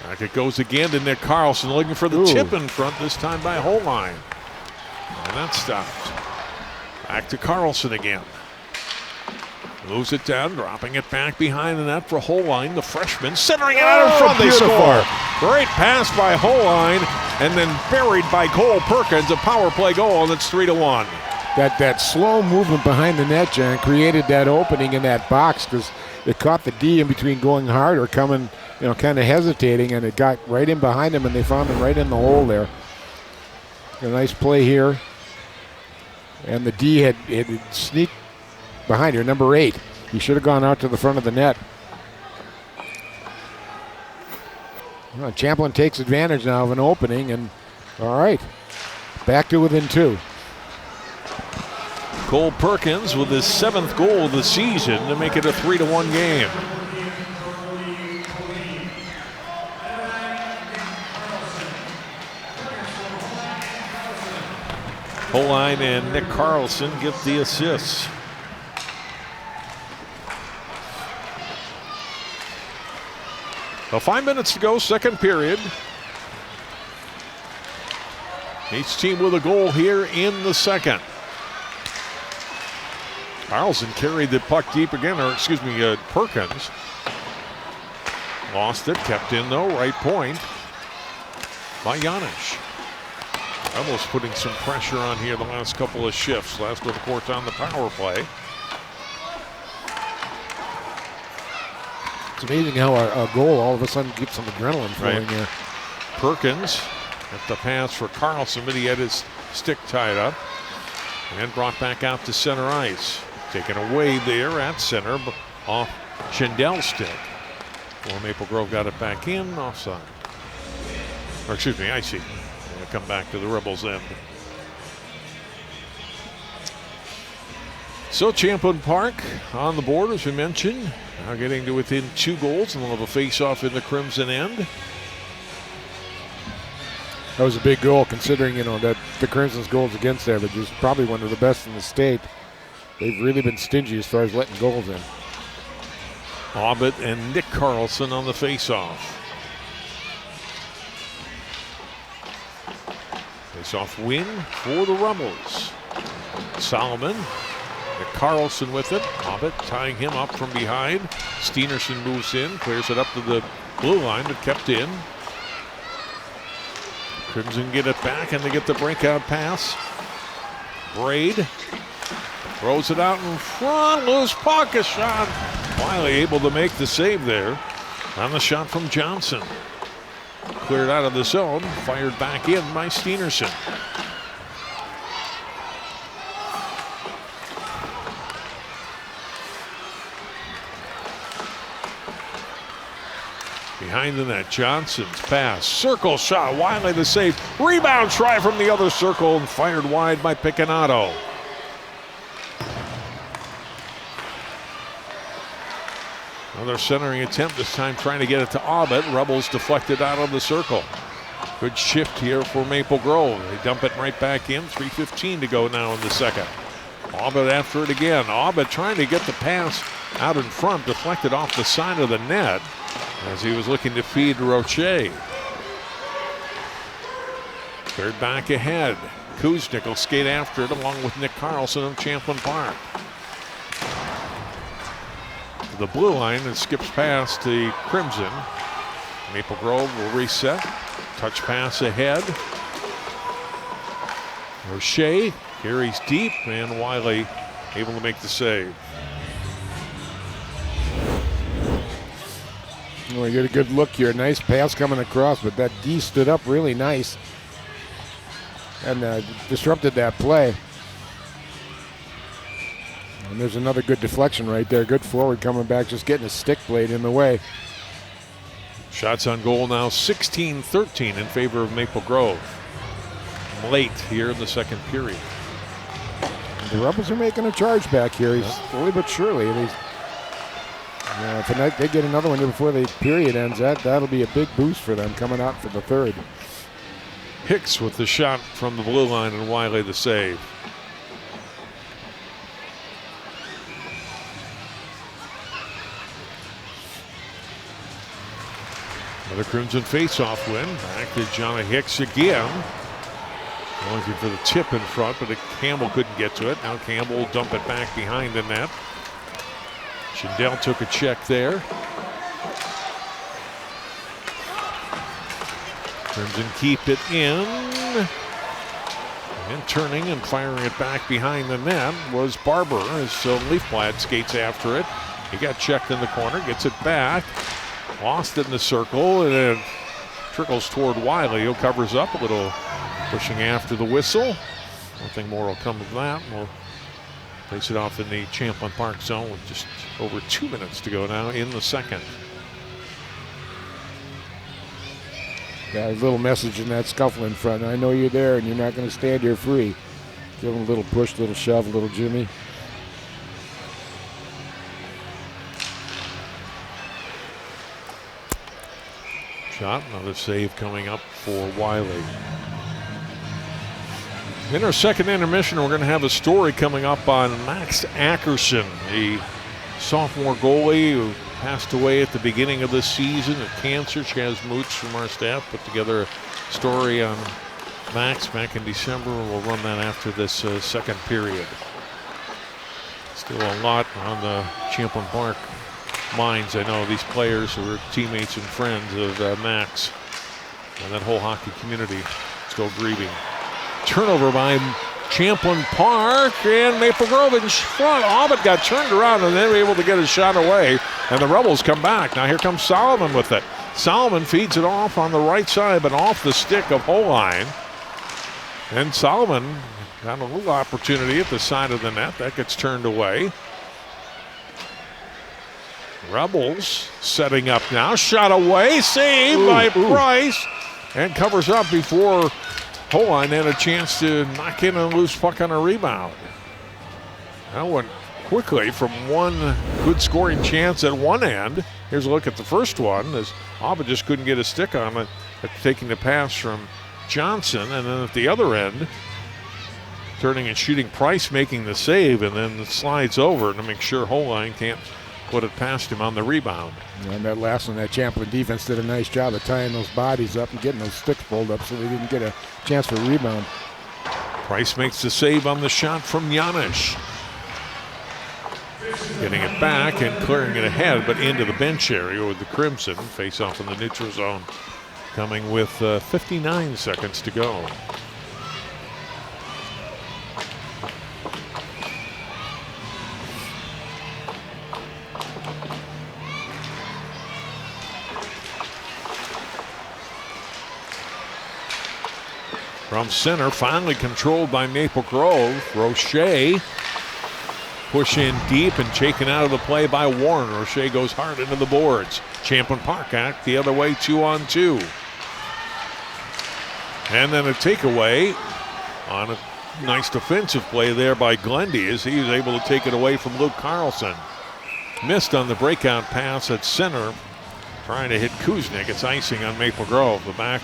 Back it goes again to Nick Carlson, looking for the chip in front, this time by hole line. And that's stopped. Back to Carlson again. Moves it down, dropping it back behind the net for hole line. The freshman centering it out in front. They score. Great pass by hole line, and then buried by Cole Perkins. A power play goal, and it's 3-1. That slow movement behind the net, John, created that opening in that box because it caught the D in between going hard or coming, kind of hesitating, and it got right in behind him, and they found him right in the hole there. A nice play here. And the D had sneaked behind here, number 8. He should have gone out to the front of the net. Well, Champlin takes advantage now of an opening, and all right, back to within 2. Cole Perkins with his 7th goal of the season to make it a 3-1 game. Holine and Nick Carlson get the assists. Well, 5 minutes to go, second period. Each team with a goal here in the second. Carlson carried the puck deep again, Perkins. Lost it, kept in though, right point by Janish. Almost putting some pressure on here the last couple of shifts. Last one, of course, on the power play. It's amazing how a goal all of a sudden keeps some adrenaline flowing here. Perkins at the pass for Carlson, but he had his stick tied up and brought back out to center ice. Taken away there at center off Schindel's stick. Well, Maple Grove got it back in, offside. Or excuse me, icy. They'll come back to the Rebels end. So Champlin Park on the board, as we mentioned. Now getting to within 2 goals, and they'll have a face-off in the Crimson end. That was a big goal, considering that the Crimson's goals against average is probably one of the best in the state. They've really been stingy as far as letting goals in. Abbott and Nick Carlson on the face-off. Face-off win for the Rebels. Solomon, Nick Carlson with it. Abbott tying him up from behind. Steenerson moves in, clears it up to the blue line, but kept in. Crimson get it back, and they get the breakout pass. Braid throws it out in front. Loose puck, a shot. Finally able to make the save there on the shot from Johnson. Cleared out of the zone, fired back in by Steenerson. Behind the net, Johnson's pass, circle shot, Wiley the save, rebound try from the other circle and fired wide by Picanato. Another centering attempt, this time trying to get it to Abbott. Rebels deflected out of the circle. Good shift here for Maple Grove. They dump it right back in, 3:15 to go now in the second. Abbott after it again. Abbott trying to get the pass out in front, deflected off the side of the net as he was looking to feed Roche. Third back ahead. Kuznick will skate after it along with Nick Carlson of Champlin Park. The blue line and skips past the Crimson. Maple Grove will reset. Touch pass ahead. Roche carries deep, and Wiley able to make the save. We get a good look here. Nice pass coming across, but that D stood up really nice and disrupted that play. And there's another good deflection right there. Good forward coming back, just getting a stick blade in the way. Shots on goal now 16-13 in favor of Maple Grove. Late here in the second period. The Rebels are making a charge back here. Slowly but surely. If they get another one here before the period ends, that'll be a big boost for them coming out for the third. Hicks with the shot from the blue line and Wiley the save. Another Crimson face-off win. Back to Johnny Hicks again. Looking for the tip in front, but Campbell couldn't get to it. Now Campbell will dump it back behind the net. Schindel took a check there. Crimson keep it in. And turning and firing it back behind the net was Barber as Leafblad skates after it. He got checked in the corner, gets it back. Lost it in the circle, and it trickles toward Wiley, who covers up a little, pushing after the whistle. Nothing more will come of that. We'll place it off in the Champlin Park zone with just over 2 minutes to go now in the second. Got a little message in that scuffle in front. I know you're there and you're not going to stand here free. Give him a little push, little shove, little Jimmy. Shot, another save coming up for Wiley. In our second intermission, we're going to have a story coming up on Max Ackerson, the sophomore goalie who passed away at the beginning of this season of cancer. Chaz Moots from our staff put together a story on Max back in December. We'll run that after this second period. Still a lot on the Champlin Park minds. I know these players who are teammates and friends of Max and that whole hockey community still grieving. Turnover by Champlin Park, and Maple Grove in front. Hobbit got turned around and they were able to get a shot away, and the Rebels come back. Now here comes Solomon with it. Solomon feeds it off on the right side, but off the stick of Holine. And Solomon got a little opportunity at the side of the net. That gets turned away. Rebels setting up now. Shot away. Saved by Price. And covers up before Holine had a chance to knock in a loose puck on a rebound. That went quickly from one good scoring chance at one end. Here's a look at the first one as Abba just couldn't get a stick on it after taking the pass from Johnson. And then at the other end, turning and shooting, Price making the save, and then it slides over to make sure Holine can't put it past him on the rebound. And that last one, that Champlin defense did a nice job of tying those bodies up and getting those sticks pulled up so they didn't get a chance for a rebound. Price makes the save on the shot from Janish. Getting it back and clearing it ahead, but into the bench area with the Crimson. Face off in the neutral zone. Coming with 59 seconds to go. From center, finally controlled by Maple Grove. Roche push in deep and taken out of the play by Warren. Roche goes hard into the boards. Champlin Park act the other way, 2-on-2. And then a takeaway on a nice defensive play there by Glendy as he was able to take it away from Luke Carlson. Missed on the breakout pass at center, trying to hit Kuznick. It's icing on Maple Grove. The back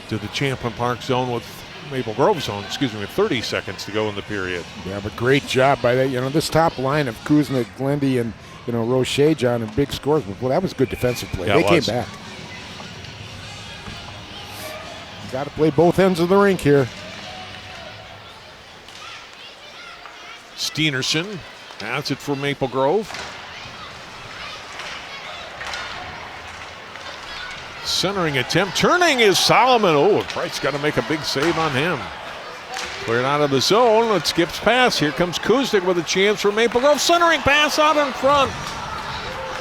to the Champlin Park zone with Maple Grove zone, with 30 seconds to go in the period. Yeah, but great job by that. This top line of Kuznick, Glendy, and Roche, John, and big scores. Well, that was good defensive play. Yeah, they came back. Got to play both ends of the rink here. Dienerson has it for Maple Grove. Centering attempt, turning is Solomon. Oh, Price got to make a big save on him. Cleared out of the zone. It skips pass. Here comes Kuznick with a chance for Maple Grove. Centering pass out in front.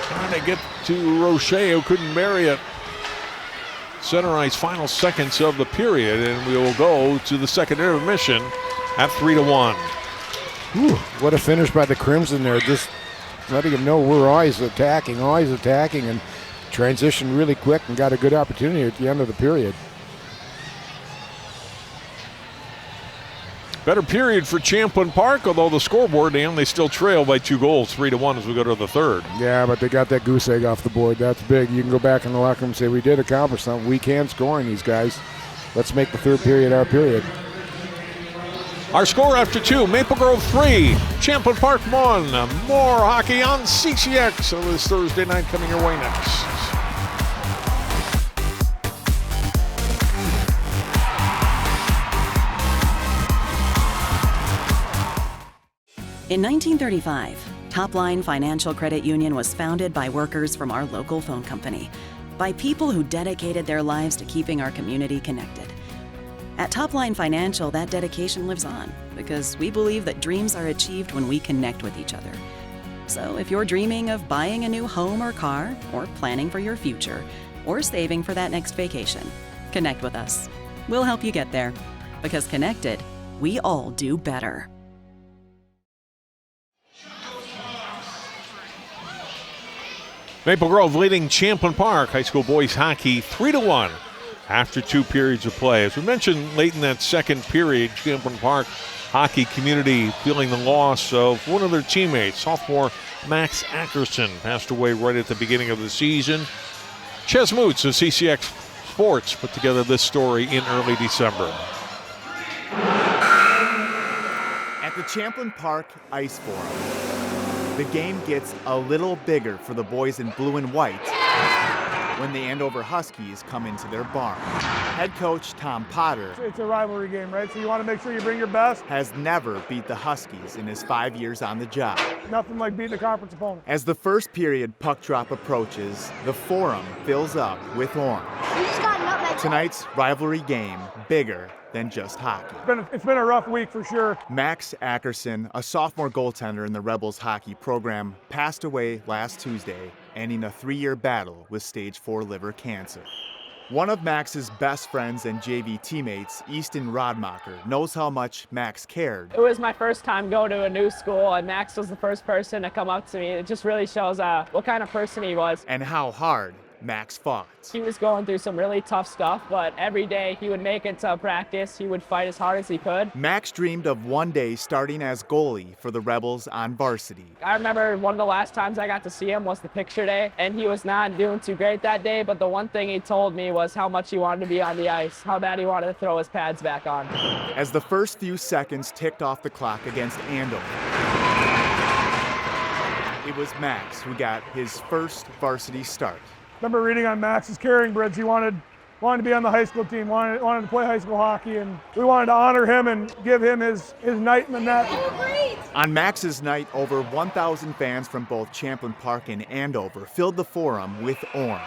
Trying to get to Roche, who couldn't bury it. Center Ice final seconds of the period, and we will go to the second intermission at 3-1. Whew, what a finish by the Crimson there. Just letting them know we're always attacking, and transition really quick and got a good opportunity at the end of the period. Better period for Champlin Park, although the scoreboard, and they still trail by 2 goals, 3-1 as we go to the third. Yeah, but they got that goose egg off the board. That's big. You can go back in the locker room and say, we did accomplish something. We can score in these guys. Let's make the third period our period. Our score after 2, Maple Grove 3, Champlin Park 1. More hockey on CCX on this Thursday night coming your way next. In 1935, Topline Financial Credit Union was founded by workers from our local phone company, by people who dedicated their lives to keeping our community connected. At Topline Financial, that dedication lives on because we believe that dreams are achieved when we connect with each other. So if you're dreaming of buying a new home or car, or planning for your future, or saving for that next vacation, connect with us. We'll help you get there, because connected, we all do better. Maple Grove leading Champlin Park High School boys hockey 3-1 after 2 periods of play. As we mentioned late in that second period, Champlin Park hockey community feeling the loss of one of their teammates, sophomore Max Ackerson, passed away right at the beginning of the season. Ches Moots of CCX Sports put together this story in early December. At the Champlin Park Ice Forum, the game gets a little bigger for the boys in blue and white when the Andover Huskies come into their barn. Head coach Tom Potter, it's a rivalry game, right? So you want to make sure you bring your best. has never beat the Huskies in his 5 years on the job. Nothing like beating a conference opponent. As the first period puck drop approaches, the forum fills up with orange. Tonight's rivalry game, bigger than just hockey. It's been a rough week for sure. Max Ackerson, a sophomore goaltender in the Rebels hockey program, passed away last Tuesday, ending a 3-year battle with stage 4 liver cancer. One of Max's best friends and JV teammates, Easton Rodmacher, knows how much Max cared. It was my first time going to a new school, and Max was the first person to come up to me. It just really shows what kind of person he was. And how hard Max fought. He was going through some really tough stuff, but every day he would make it to practice. He would fight as hard as he could. Max dreamed of one day starting as goalie for the Rebels on varsity. I remember one of the last times I got to see him was the picture day, and he was not doing too great that day, but the one thing he told me was how much he wanted to be on the ice, how bad he wanted to throw his pads back on. As the first few seconds ticked off the clock against Andover, it was Max who got his first varsity start. Remember reading on Max's carrying bridge, he wanted to be on the high school team, wanted to play high school hockey, and we wanted to honor him and give him his night in the net. On Max's night, over 1,000 fans from both Champlin Park and Andover filled the forum with orange,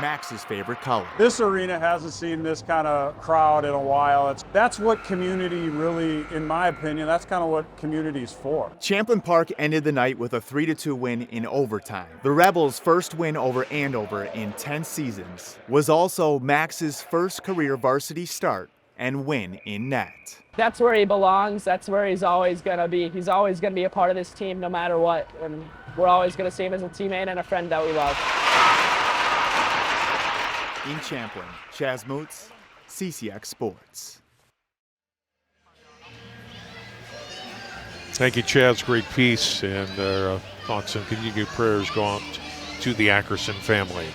Max's favorite color. This arena hasn't seen this kind of crowd in a while. That's what community really, in my opinion, that's kind of what community is for. Champlin Park ended the night with a 3-2 win in overtime. The Rebels' first win over Andover in 10 seasons was also Max's first career varsity start and win in net. That's where he belongs. That's where he's always going to be. He's always going to be a part of this team no matter what. And we're always going to see him as a teammate and a friend that we love. In Champlin, Chaz Moots, CCX Sports. Thank you, Chaz. Great piece, and our thoughts and continued prayers go out to the Ackerson family.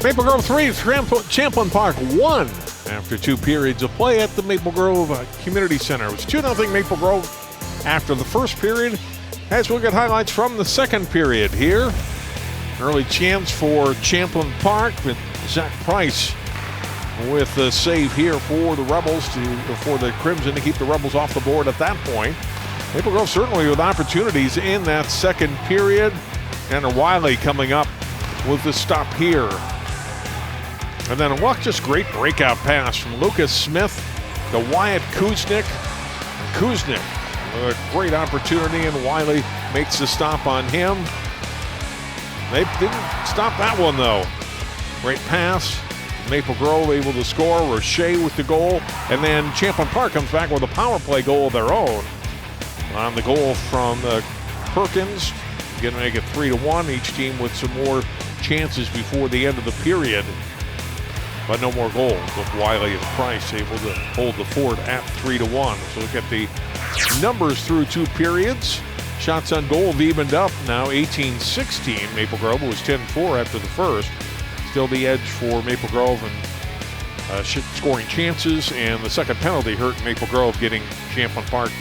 Maple Grove 3, Champlin Park 1 after 2 periods of play at the Maple Grove Community Center. It was 2-0 Maple Grove after the first period. As we'll get highlights from the second period here. Early chance for Champlin Park with Zach Price with the save here for the Rebels, for the Crimson to keep the Rebels off the board at that point. Maple Grove certainly with opportunities in that second period. Tanner Wiley coming up with the stop here. And then a just great breakout pass from Lucas Smith to Wyatt Kuznick. Kuznick, a great opportunity, and Wiley makes the stop on him. They didn't stop that one though. Great pass. Maple Grove able to score. Roche with the goal. And then Champlin Park comes back with a power play goal of their own. On the goal from Perkins. Going to make it 3-1. Each team with some more chances before the end of the period. But no more goals with Wiley and Price able to hold the fort at 3-1. So look at the numbers through 2 periods. Shots on goal have evened up now 18-16. Maple Grove was 10-4 after the first. Still the edge for Maple Grove and scoring chances. And the second penalty hurt Maple Grove, getting Champlin Park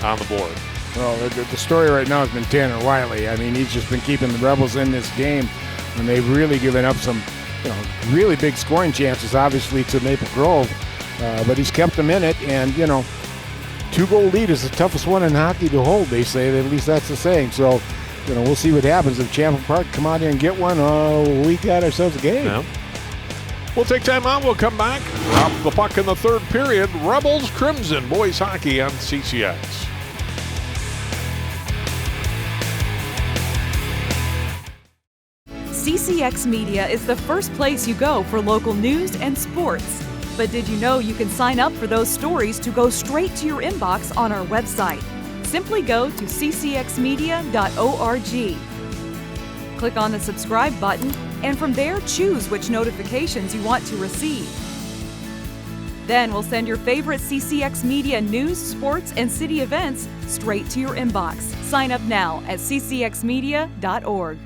on the board. Well, the story right now has been Tanner Wiley. I mean, he's just been keeping the Rebels in this game, and they've really given up some really big scoring chances, obviously, to Maple Grove. But he's kept them in it, and, 2-goal lead is the toughest one in hockey to hold, they say. At least that's the saying. So, we'll see what happens if Champlin Park come out here and get one. We got ourselves a game. Yeah. We'll take time out. We'll come back. Drop the puck in the third period. Rebels Crimson boys hockey on CCX. CCX Media is the first place you go for local news and sports. But did you know you can sign up for those stories to go straight to your inbox on our website? Simply go to ccxmedia.org. Click on the subscribe button, and from there choose which notifications you want to receive. Then we'll send your favorite CCX Media news, sports, and city events straight to your inbox. Sign up now at ccxmedia.org.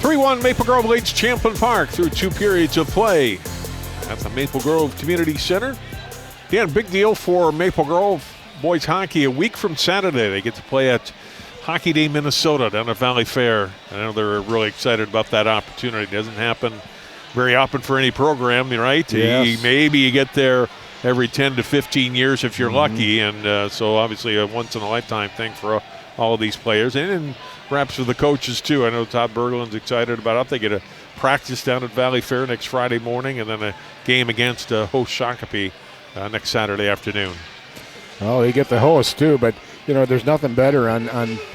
3-1 Maple Grove leads Champlin Park through 2 periods of play at the Maple Grove Community Center. Again, big deal for Maple Grove boys hockey. A week from Saturday, they get to play at Hockey Day, Minnesota, down at Valley Fair. I know they're really excited about that opportunity. It doesn't happen very often for any program, right? Yes. Maybe you get there every 10 to 15 years if you're lucky, and so obviously a once-in-a-lifetime thing for all of these players, and perhaps for the coaches too. I know Todd Berglund's excited about it. They get a practice down at Valley Fair next Friday morning, and then a game against host Shakopee next Saturday afternoon. Oh, you get the host too, but there's nothing better on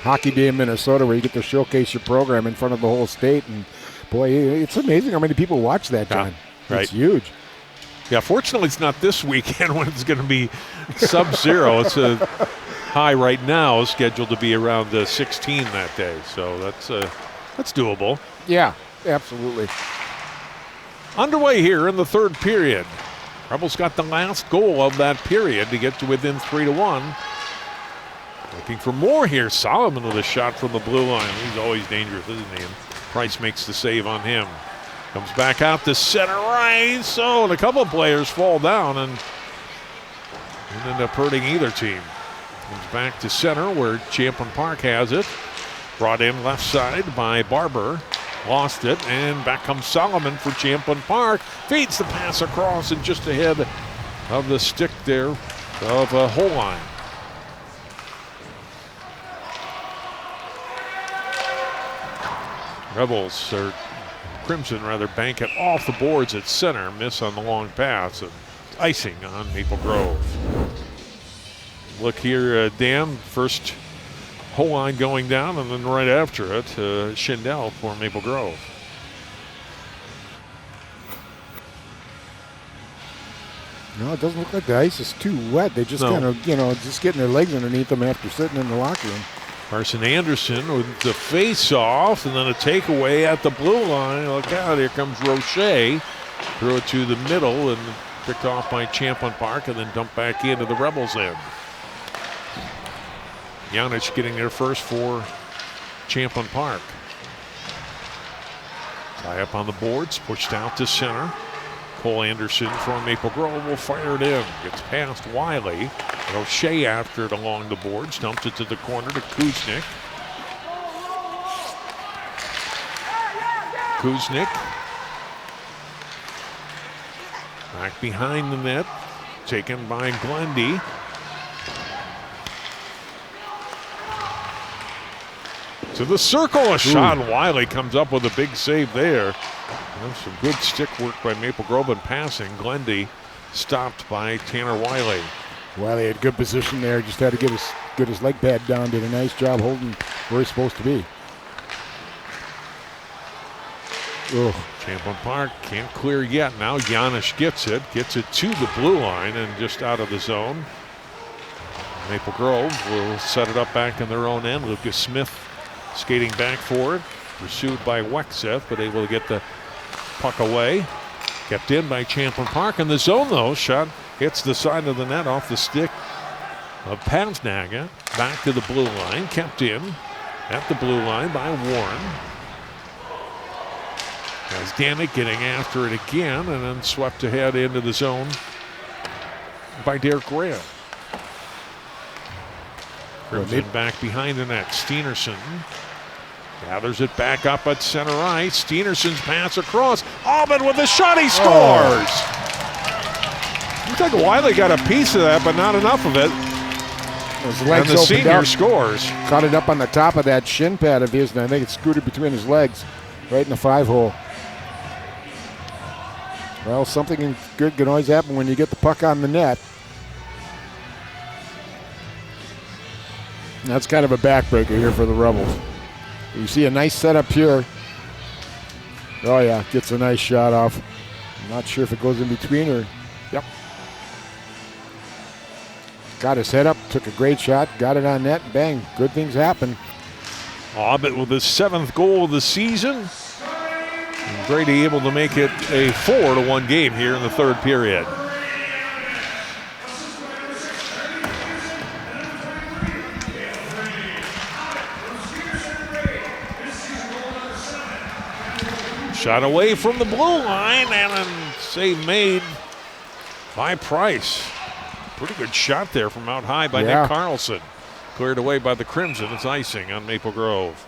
Hockey Day in Minnesota where you get to showcase your program in front of the whole state, and boy, it's amazing how many people watch that, John. Right. It's huge. Yeah, fortunately it's not this weekend when it's going to be sub-zero. It's a high right now, scheduled to be around 16 that day, so that's doable. Yeah, absolutely. Underway here in the third period. Rebels got the last goal of that period to get to within 3-1. Looking for more here. Solomon with a shot from the blue line. He's always dangerous, isn't he? And Price makes the save on him. Comes back out to center right. So, and a couple of players fall down and end up hurting either team. Comes back to center where Champlin Park has it. Brought in left side by Barber. Lost it, and back comes Solomon for Champlin Park. Feeds the pass across and just ahead of the stick there of Holine. Rebels, or Crimson rather, bank it off the boards at center. Miss on the long pass, and icing on Maple Grove. Look here, Dan, first Holine going down, and then right after it, Schindel for Maple Grove. No, it doesn't look like the ice is too wet. They just kind of, just getting their legs underneath them after sitting in the locker room. Carson Anderson with the face-off, and then a takeaway at the blue line. Look out, here comes Roche. Throw it to the middle, and picked off by Champlin Park, and then dumped back into the Rebels' end. Janich getting there first for Champlin Park. Tie up on the boards, pushed out to center. Cole Anderson from Maple Grove will fire it in. Gets past Wiley. O'Shea after it along the boards. Dumps it to the corner to Kuznick. Kuznick. Back behind the net. Taken by Glendy. To the circle, a shot. Wiley comes up with a big save there. Some good stick work by Maple Grove in passing. Glendy stopped by Tanner Wiley. Wiley had good position there. Just had to get his leg pad down. Did a nice job holding where he's supposed to be. Ugh. Champlin Park can't clear yet. Now Janich gets it to the blue line and just out of the zone. Maple Grove will set it up back in their own end. Lucas Smith skating back for it. Pursued by Wexeth, but able to get the puck away. Kept in by Champlin Park in the zone though. Shot hits the side of the net off the stick of Pansnaga. Back to the blue line. Kept in at the blue line by Warren. As Danik getting after it again and then swept ahead into the zone by Derek Graham. Crimson back behind the net. Steenerson gathers it back up at center ice. Steenerson's pass across. Albin with a shot. He scores. Looks like Wiley got a piece of that, but not enough of it. His legs and the opened senior up, scores. Caught it up on the top of that shin pad of his, and I think it scooted between his legs, right in the 5-hole. Well, something good can always happen when you get the puck on the net. That's kind of a backbreaker here for the Rebels. You see a nice setup here. Oh yeah, gets a nice shot off. I'm not sure if it goes in between or, yep. Got his head up, took a great shot, got it on net, bang, good things happen. Obbett with his 7th goal of the season. And Grady able to make it a 4-1 game here in the 3rd period. Shot away from the blue line and a save made by Price. Pretty good shot there from out high by Nick Carlson. Cleared away by the Crimson. It's icing on Maple Grove.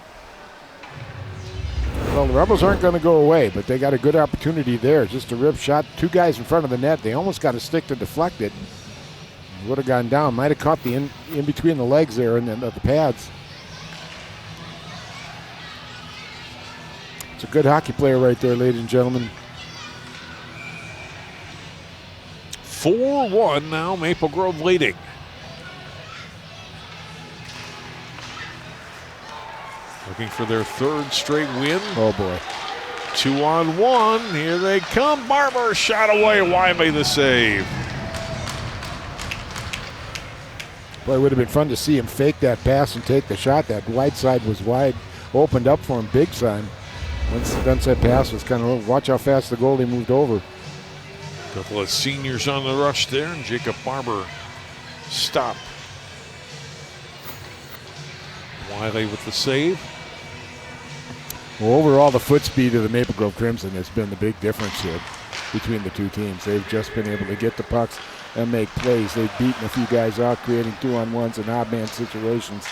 Well, the Rebels aren't going to go away, but they got a good opportunity there. Just a rip shot. 2 guys in front of the net. They almost got a stick to deflect it. Would have gone down. Might have caught the in between the legs there and the pads. It's a good hockey player right there, ladies and gentlemen. 4-1 now, Maple Grove leading. Looking for their 3rd straight win. Oh boy. 2-on-1, here they come. Barber shot away, Wiley the save. Boy, it would have been fun to see him fake that pass and take the shot. That wide side was wide, opened up for him big time. Once that pass was kind of, watch how fast the goalie moved over. Couple of seniors on the rush there, and Jacob Barber stopped. Wiley with the save. Well, overall, the foot speed of the Maple Grove Crimson has been the big difference here between the two teams. They've just been able to get the pucks and make plays. They've beaten a few guys out, creating 2-on-1s and odd-man situations.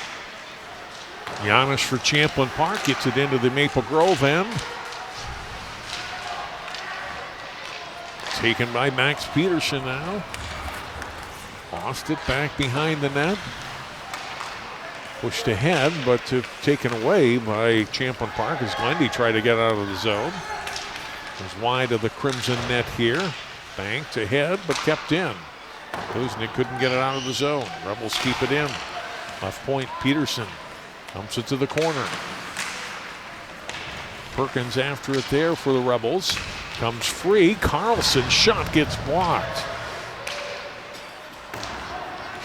Janich for Champlin Park gets it into the Maple Grove end. Taken by Max Peterson now. Lost it back behind the net. Pushed ahead, but taken away by Champlin Park as Glendy tried to get out of the zone. Was wide of the Crimson net here. Banked ahead, but kept in. Kuznick couldn't get it out of the zone. Rebels keep it in. Left point, Peterson. Dumps it to the corner. Perkins after it there for the Rebels. Comes free. Carlson's shot gets blocked.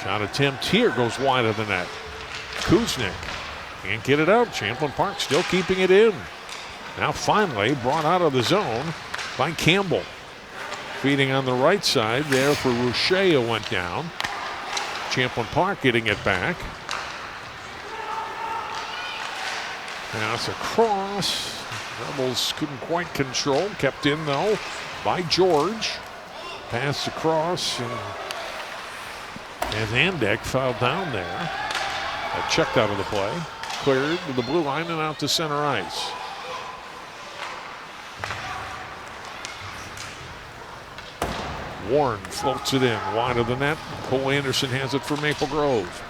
Shot attempt here goes wide of the net. Kuznick can't get it out. Champlin Park still keeping it in. Now finally brought out of the zone by Campbell. Feeding on the right side there for Osseo went down. Champlin Park getting it back. Pass across. Rebels couldn't quite control. Kept in, though, by George. Pass across, and Andek fouled down there. Checked out of the play. Cleared to the blue line and out to center ice. Warren floats it in wide of the net. Cole Anderson has it for Maple Grove.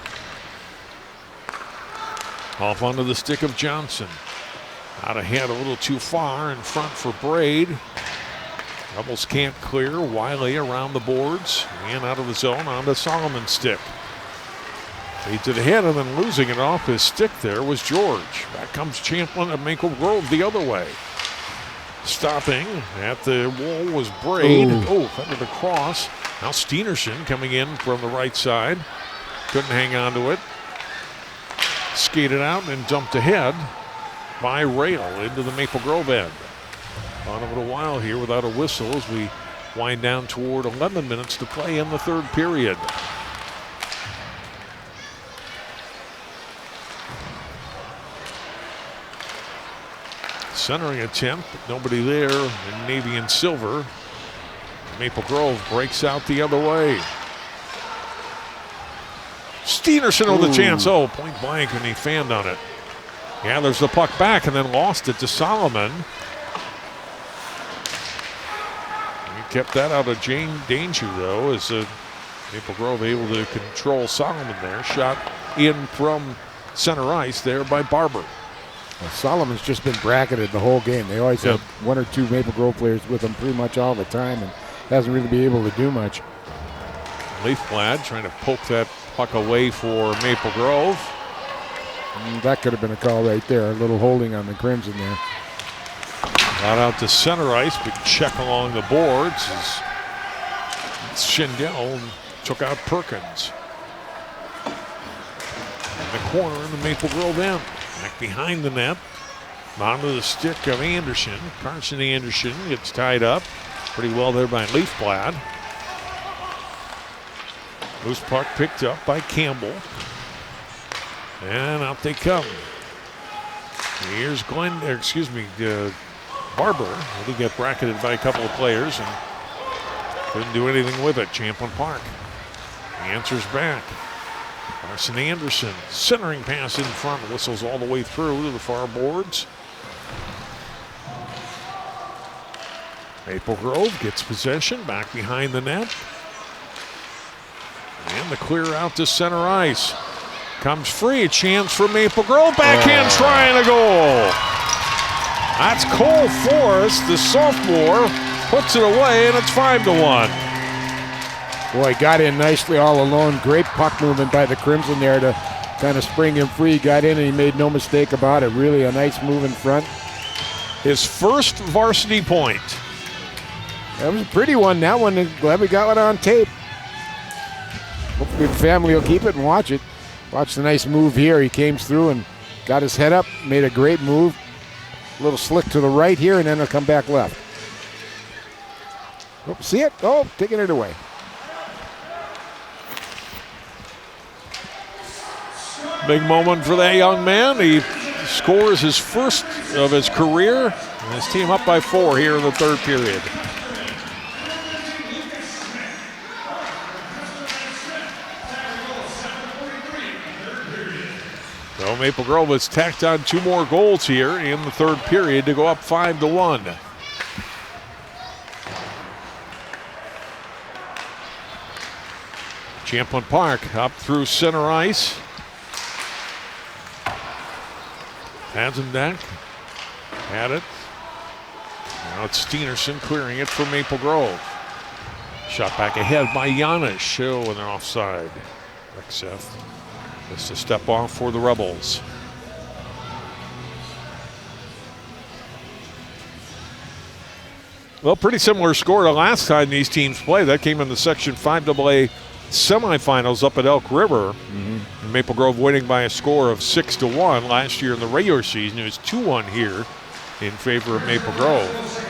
Off onto the stick of Johnson. Out ahead a little too far, in front for Braid. Rebels can't clear. Wiley around the boards and out of the zone onto Solomon's stick. Feeds it ahead and then losing it off his stick there was George. Back comes Champlin of Maple Grove the other way. Stopping at the wall was Braid. Fended across. Now Steenerson coming in from the right side. Couldn't hang on to it. Skated out and dumped ahead by Rail into the Maple Grove end. On a little while here without a whistle as we wind down toward 11 minutes to play in the third period. Centering attempt, but nobody there in navy and silver. Maple Grove breaks out the other way. Steenerson with a chance. Point blank, and he fanned on it. Gathers the puck back and then lost it to Solomon. He kept that out of danger, though, as Maple Grove able to control Solomon there. Shot in from center ice there by Barber. Well, Solomon's just been bracketed the whole game. They always have one or two Maple Grove players with them pretty much all the time, and hasn't really been able to do much. Leafblad trying to poke that puck away for Maple Grove. That could have been a call right there. A little holding on the Crimson there. Got out to center ice, big check along the boards as Schindel took out Perkins. In the corner in the Maple Grove end. Back behind the net. Onto the stick of Anderson. Carson Anderson gets tied up pretty well there by Leafblad. Loose puck picked up by Campbell. And out they come. Here's Barber. He got bracketed by a couple of players and couldn't do anything with it. Champlin Park. He answers back. Carson Anderson, centering pass in front, whistles all the way through to the far boards. Maple Grove gets possession back behind the net. And the clear out to center ice. Comes free, a chance for Maple Grove. Backhand try and a goal. That's Cole Forrest, the sophomore, puts it away, and it's 5-1. Boy, got in nicely all alone. Great puck movement by the Crimson there to kind of spring him free. Got in and he made no mistake about it. Really a nice move in front. His first varsity point. That was a pretty one. That one, glad we got it on tape. Hopefully the family will keep it and watch it. Watch the nice move here. He came through and got his head up, made a great move. A little slick to the right here, and then he'll come back left. Oh, see it? Oh, taking it away. Big moment for that young man. He scores his first of his career, and his team up by 4 here in the third period. So Maple Grove has tacked on 2 more goals here in the third period to go up 5-1. Champlin Park up through center ice. Hazendak had it. Now it's Steenerson clearing it for Maple Grove. Shot back ahead by Giannis. Show and they're offside. Rexeth just a step off for the Rebels. Well, pretty similar score to last time these teams played. That came in the Section 5AA semifinals up at Elk River. And Maple Grove winning by a score of 6-1. Last year in the regular season, it was 2-1 here in favor of Maple Grove.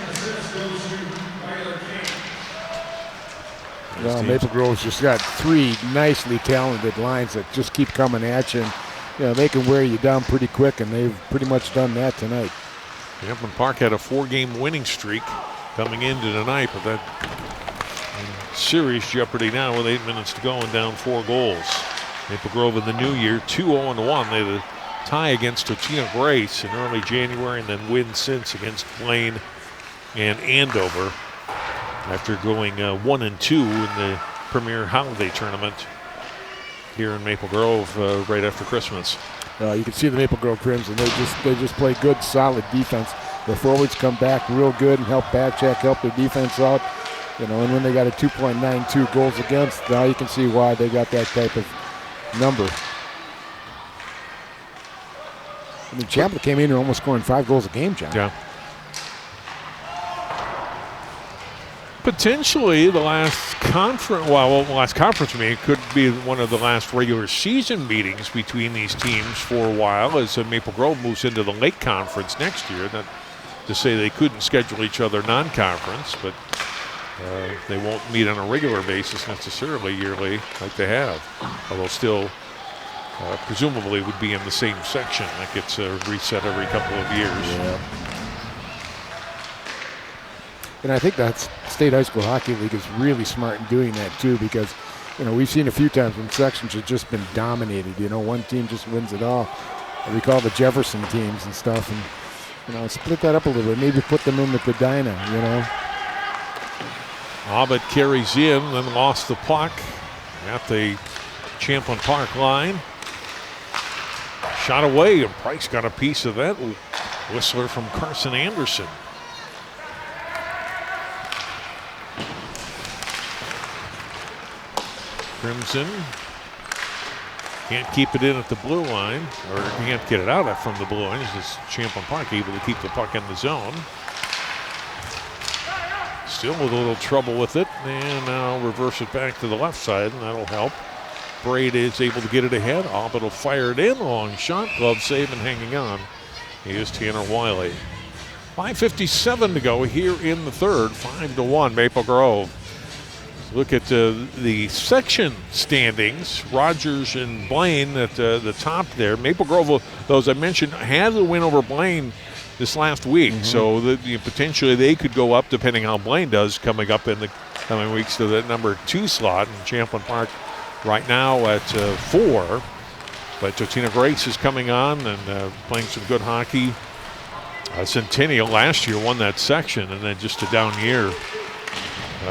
Well, Maple Grove's just got 3 nicely talented lines that just keep coming at you. And they can wear you down pretty quick, and they've pretty much done that tonight. Champlin Park had a 4-game winning streak coming into tonight, but that in serious jeopardy now with 8 minutes to go and down 4 goals. Maple Grove in the new year, 2-0-1. They had a tie against Totino Grace in early January and then win since against Blaine and Andover after going 1-2 in the Premier Holiday Tournament here in Maple Grove right after Christmas. You can see the Maple Grove Crimson. They just play good, solid defense. Their forwards come back real good and help backcheck, help their defense out. And when they got a 2.92 goals against, now you can see why they got that type of number. I mean, Champlin came in and almost scoring 5 goals a game, John. Yeah. Potentially the last conference meeting could be one of the last regular season meetings between these teams for a while as Maple Grove moves into the Lake Conference next year. Not to say they couldn't schedule each other non-conference, but they won't meet on a regular basis necessarily yearly like they have. Although still presumably would be in the same section. That gets reset every couple of years. Yeah. And I think that State High School Hockey League is really smart in doing that too, because we've seen a few times when sections have just been dominated. One team just wins it all. I recall the Jefferson teams and stuff, and split that up a little bit. Maybe put them in with the Dinah. Abbott carries in, then lost the puck at the Champlin Park line. Shot away, and Price got a piece of that. Whistler from Carson Anderson. Crimson can't keep it in at the blue line, or can't get it out from the blue line. It's just Champlin Park able to keep the puck in the zone. Still with a little trouble with it, and now reverse it back to the left side, and that'll help. Braid is able to get it ahead. Abbott will fire it in. Long shot, glove save, and hanging on. Here's Tanner Wiley. 5:57 to go here in the third. 5-1 Maple Grove. Look at the section standings. Rogers and Blaine at the top there. Maple Grove, those I mentioned, had a win over Blaine this last week. Mm-hmm. So potentially they could go up, depending how Blaine does, coming up in the coming weeks to the number 2 slot. And Champlin Park right now at 4. But Totino Grace is coming on and playing some good hockey. Centennial last year won that section, and then just a down year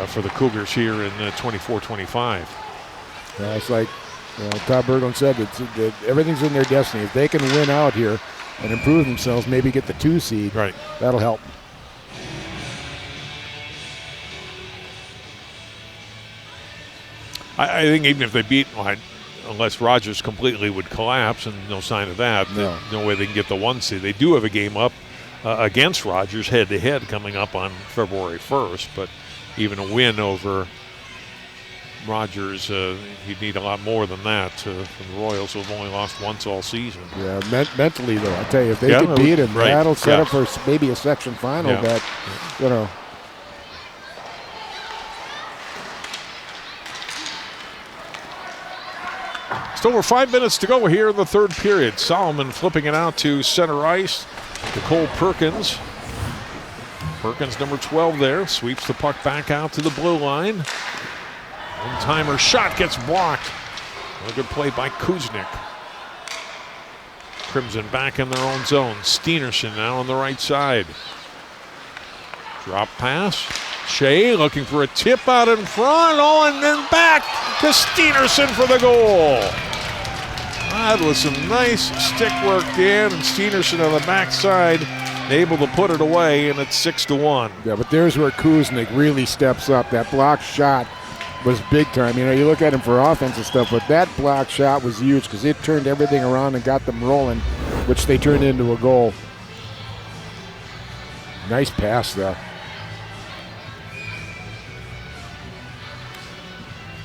for the Cougars here in 24-25. It's like Todd Berglund said, everything's in their destiny. If they can win out here and improve themselves, maybe get the 2 seed, right, that'll help. I think even if they beat, unless Rogers completely would collapse, and no sign of that, no way they can get the 1 seed. They do have a game up against Rogers head-to-head coming up on February 1st, but even a win over Rogers, you'd need a lot more than that from the Royals, who have only lost once all season. Yeah, mentally, though, I tell you, if they could beat him, that'll set up for maybe a section final. That, Just over 5 minutes to go here in the third period. Solomon flipping it out to center ice to Cole Perkins. Perkins, number 12 there, sweeps the puck back out to the blue line. One-timer shot gets blocked. A good play by Kuznick. Crimson back in their own zone. Steenerson now on the right side. Drop pass. Shea looking for a tip out in front. And then back to Steenerson for the goal. That was some nice stick work in, and Steenerson on the backside able to put it away, and it's 6-1. Yeah, but there's where Kuznick really steps up. That block shot was big time. You look at him for offensive stuff, but that block shot was huge because it turned everything around and got them rolling, which they turned into a goal. Nice pass, though.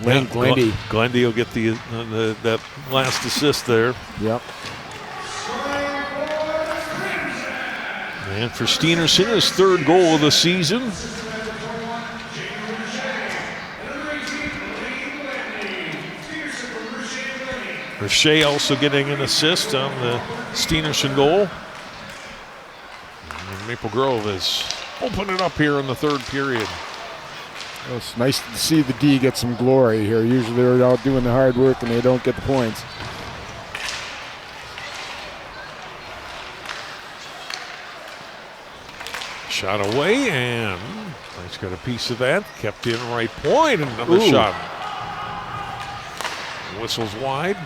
Lane Glendy. Glendy will get that last assist there. Yep. And for Steenerson, his 3rd goal of the season. Shea also getting an assist on the Steenerson goal. And Maple Grove has opened it up here in the third period. Well, it's nice to see the D get some glory here. Usually they're out doing the hard work and they don't get the points. Shot away, and Price got a piece of that. Kept in right point, and another shot. Whistles wide.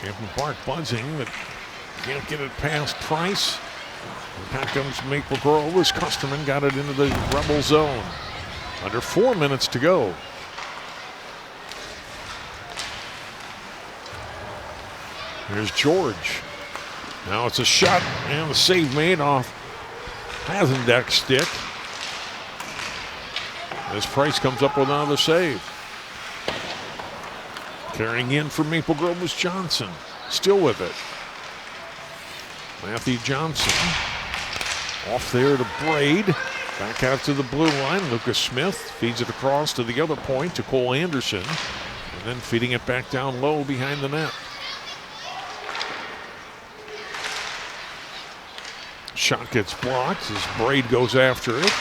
Champlin Park buzzing, but can't get it past Price. And back comes Maple Grove as Custerman got it into the Rebel zone. Under 4 minutes to go. Here's George. Now it's a shot, and the save made off Hazendek's stick. As Price comes up with another save. Carrying in for Maple Grove was Johnson. Still with it. Matthew Johnson. Off there to Braid. Back out to the blue line. Lucas Smith feeds it across to the other point to Cole Anderson. And then feeding it back down low behind the net. Shot gets blocked as Braid goes after it.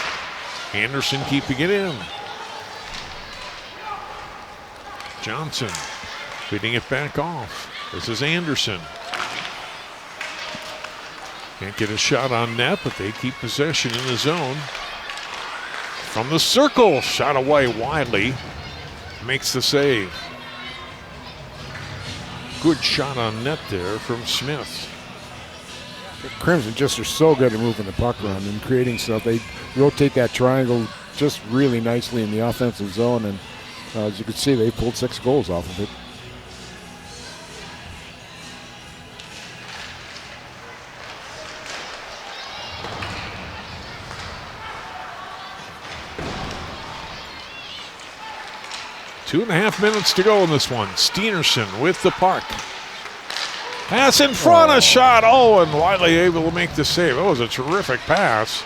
Anderson keeping it in. Johnson feeding it back off. This is Anderson. Can't get a shot on net, but they keep possession in the zone. From the circle, shot away. Wiley makes the save. Good shot on net there from Smith. The Crimson just are so good at moving the puck around and creating stuff. They rotate that triangle just really nicely in the offensive zone, and as you can see, they pulled 6 goals off of it. Two and a half minutes to go in this one. Steenerson with the puck. Pass in front, a shot. Oh, and Wiley able to make the save. That was a terrific pass.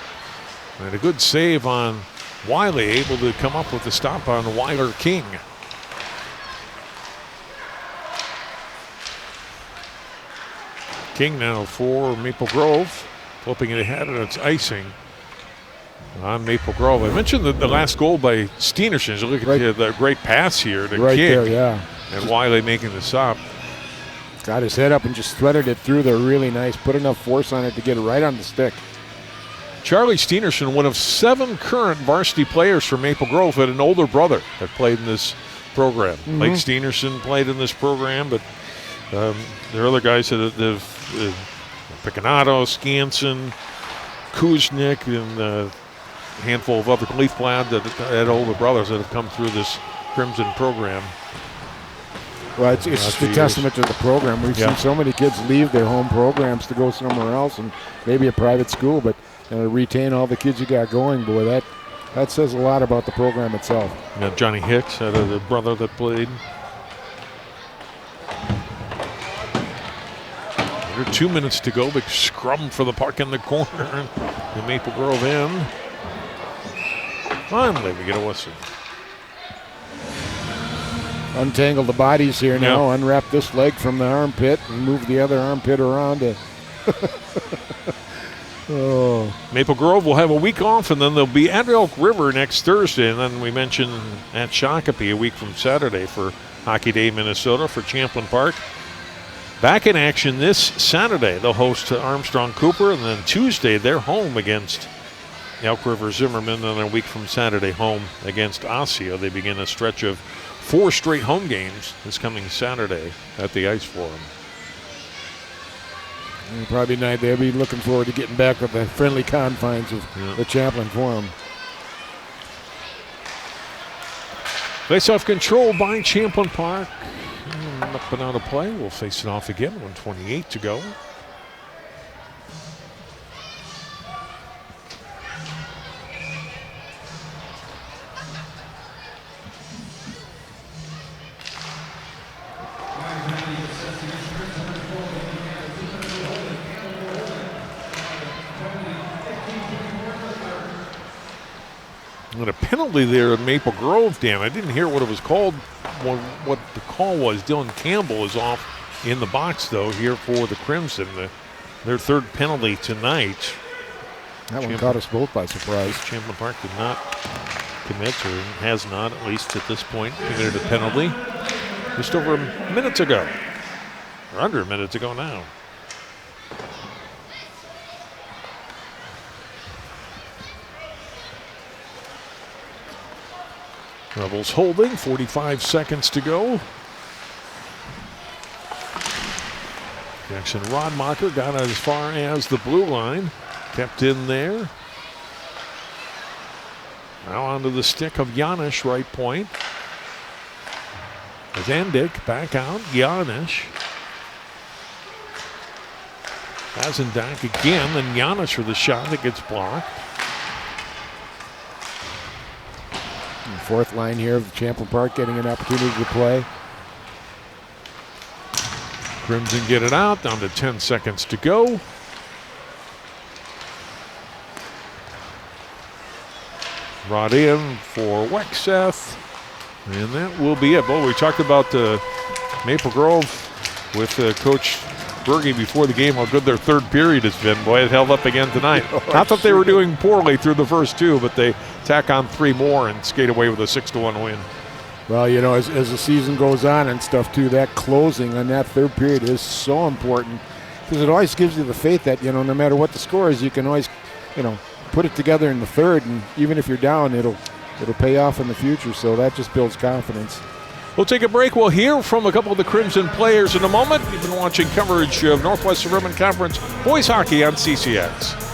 And a good save on Wiley, able to come up with the stop on Weiler King. King now for Maple Grove. Flipping it ahead, and it's icing on Maple Grove. I mentioned the last goal by Steenerson. You look at the great pass here to right King. There, yeah. And Wiley making the stop. Got his head up and just threaded it through there really nice. Put enough force on it to get it right on the stick. Charlie Steenerson, one of 7 current varsity players for Maple Grove, had an older brother that played in this program. Blake Steenerson played in this program, but there are other guys that have Picanato, Skansen, Kuznick, and a handful of other Leafblad that had older brothers that have come through this Crimson program. Well, it's just a testament to the program. We've seen so many kids leave their home programs to go somewhere else and maybe a private school, but retain all the kids you got going. Boy, that says a lot about the program itself. Yeah, Johnny Hicks had a brother that played. Under 2 minutes to go. Big scrum for the puck in the corner. The Maple Grove end. Finally, we get a whistle. Untangle the bodies here now. Unwrap this leg from the armpit and move the other armpit around it. Maple Grove will have a week off, and then they'll be at Elk River next Thursday. And then we mentioned at Shakopee a week from Saturday for Hockey Day Minnesota for Champlin Park. Back in action this Saturday. They'll host Armstrong Cooper, and then Tuesday they're home against Elk River Zimmerman, and then a week from Saturday home against Osseo. They begin a stretch of 4 straight home games this coming Saturday at the Ice Forum. And probably night they'll be looking forward to getting back with the friendly confines of the Champlin Forum. Face-off control by Champlin Park. Up and out of play. We'll face it off again. 1:28 to go. And a penalty there at Maple Grove, Dan. I didn't hear what it was called, what the call was. Dylan Campbell is off in the box, though, here for the Crimson. Their third penalty tonight. That one caught us both by surprise. Champlin Park did not commit, or has not, at least at this point, committed a penalty just over minutes ago, or under minutes ago now. Rebels holding, 45 seconds to go. Jackson Rodmacher got as far as the blue line, kept in there. Now onto the stick of Janisch, right point. Zandik back out, Janisch. Hazendak again, then Janisch for the shot that gets blocked. Fourth line here of Champlin Park getting an opportunity to play. Crimson get it out, down to 10 seconds to go. Brought in for Wexeth, and that will be it. Well, we talked about Maple Grove with Coach Berge before the game, how good their third period has been. Boy, it held up again tonight. Not that they were doing poorly through the first two, but they tack on three more and skate away with a 6-1 win. Well, you know, as the season goes on and stuff too, that closing on that third period is so important, because it always gives you the faith that, you know, no matter what the score is, you can always, you know, put it together in the third, and even if you're down, it'll pay off in the future. So that just builds confidence. We'll take a break. We'll hear from a couple of the Crimson players in a moment. You've been watching coverage of Northwest Suburban Conference boys hockey on CCX.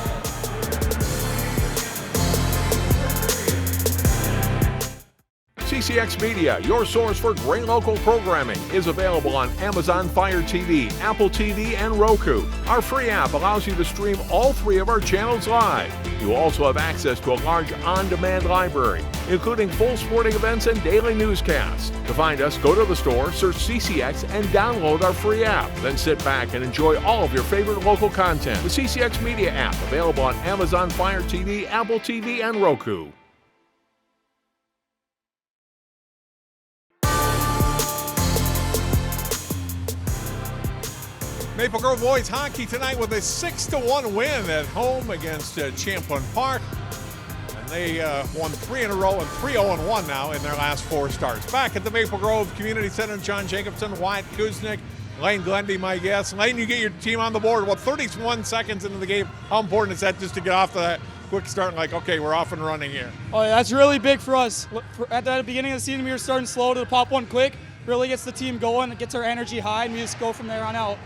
CCX Media, your source for great local programming, is available on Amazon Fire TV, Apple TV, and Roku. Our free app allows you to stream all three of our channels live. You also have access to a large on-demand library, including full sporting events and daily newscasts. To find us, go to the store, search CCX, and download our free app. Then sit back and enjoy all of your favorite local content. The CCX Media app, available on Amazon Fire TV, Apple TV, and Roku. Maple Grove boys hockey tonight with a 6-1 win at home against Champlin Park. And they won 3 in a row and 3-0-1 now in their last 4 starts. Back at the Maple Grove Community Center, John Jacobson, Wyatt Kuznick, Lane Glendy, my guest. Lane, you get your team on the board. Well, 31 seconds into the game. How important is that just to get off to that quick start and like, okay, we're off and running here? Oh, yeah, that's really big for us. At the beginning of the season, we were starting slow to pop one quick. Really gets the team going. It gets our energy high, and we just go from there on out.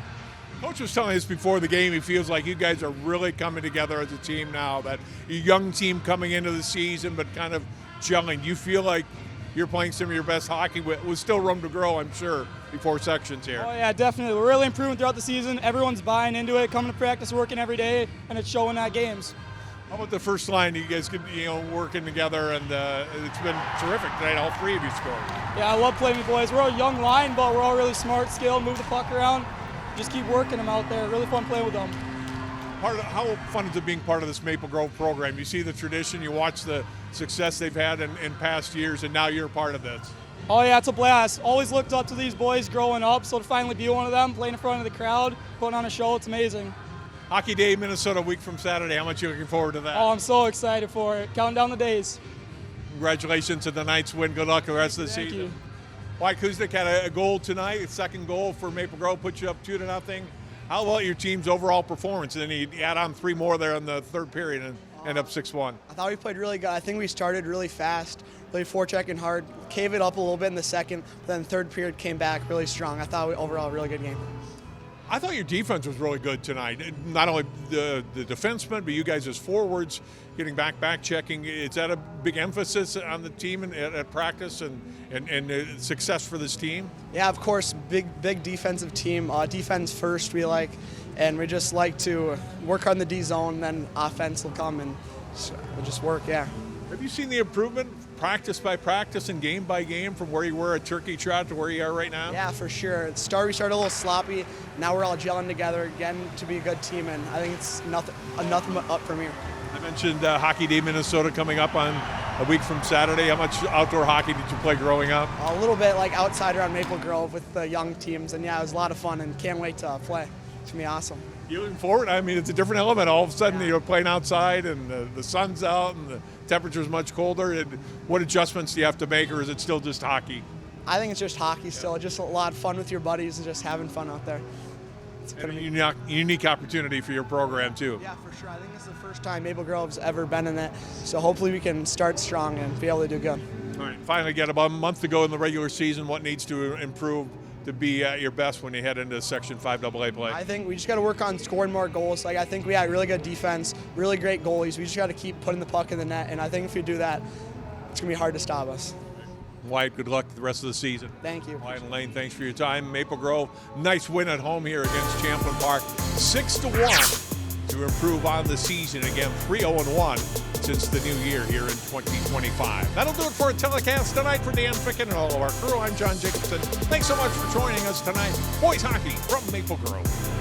Coach was telling us before the game, he feels like you guys are really coming together as a team now, that a young team coming into the season but kind of gelling. You feel like you're playing some of your best hockey with still room to grow, I'm sure, before sections here. Oh, yeah, definitely. We're really improving throughout the season. Everyone's buying into it, coming to practice, working every day, and it's showing at games. How about the first line? You guys working together, and it's been terrific tonight. All three of you scored. Yeah, I love playing with boys. We're a young line, but we're all really smart, skilled, move the puck around. Just keep working them out there. Really fun playing with them. How fun is it being part of this Maple Grove program? You see the tradition, you watch the success they've had in past years, and now you're a part of this. Oh, yeah, it's a blast. Always looked up to these boys growing up, so to finally be one of them, playing in front of the crowd, putting on a show, it's amazing. Hockey Day, Minnesota, a week from Saturday. How much are you looking forward to that? Oh, I'm so excited for it. Counting down the days. Congratulations to the Knights win. Good luck the rest of the Thank season. you. Wyatt Kuznick had a goal tonight, a second goal for Maple Grove, put you up 2-0. How about your team's overall performance? And then you add on 3 more there in the third period and end up 6-1. I thought we played really good. I think we started really fast, really forechecking hard, cave it up a little bit in the second, but then third period came back really strong. I thought overall a really good game. I thought your defense was really good tonight. Not only the defensemen, but you guys as forwards, getting back checking. Is that a big emphasis on the team at practice and success for this team? Yeah, of course, big defensive team. Defense first, we like, and we just like to work on the D zone, then offense will come and we'll just work, yeah. Have you seen the improvement practice by practice and game by game from where you were at Turkey Trot to where you are right now? Yeah, for sure. We started a little sloppy. Now we're all gelling together again to be a good team, and I think it's nothing but up from here. I mentioned Hockey Day Minnesota coming up on a week from Saturday. How much outdoor hockey did you play growing up? A little bit like outside around Maple Grove with the young teams, and yeah, it was a lot of fun and can't wait to play. It's going to be awesome. You looking forward? I mean, it's a different element. All of a sudden, you're playing outside and the sun's out and the temperature's much colder. And what adjustments do you have to make, or is it still just hockey? I think it's just hockey still. Just a lot of fun with your buddies and just having fun out there. It's and a unique opportunity for your program, too. Yeah, for sure. I think it's the first time Maple Grove's ever been in it. So hopefully we can start strong and be able to do good. All right, finally, got about a month to go in the regular season. What needs to improve to be at your best when you head into Section 5 AA play? I think we just got to work on scoring more goals. I think we had really good defense, really great goalies. We just got to keep putting the puck in the net, and I think if we do that, it's going to be hard to stop us. Wyatt, good luck the rest of the season. Thank you. Wyatt and Lane, thanks for your time. Maple Grove, nice win at home here against Champlin Park, 6-1 to improve on the season. Again, 3-0-1 since the new year here in 2025. That'll do it for a telecast tonight. For Dan Ficken and all of our crew, I'm John Jacobson. Thanks so much for joining us tonight. Boys hockey from Maple Grove.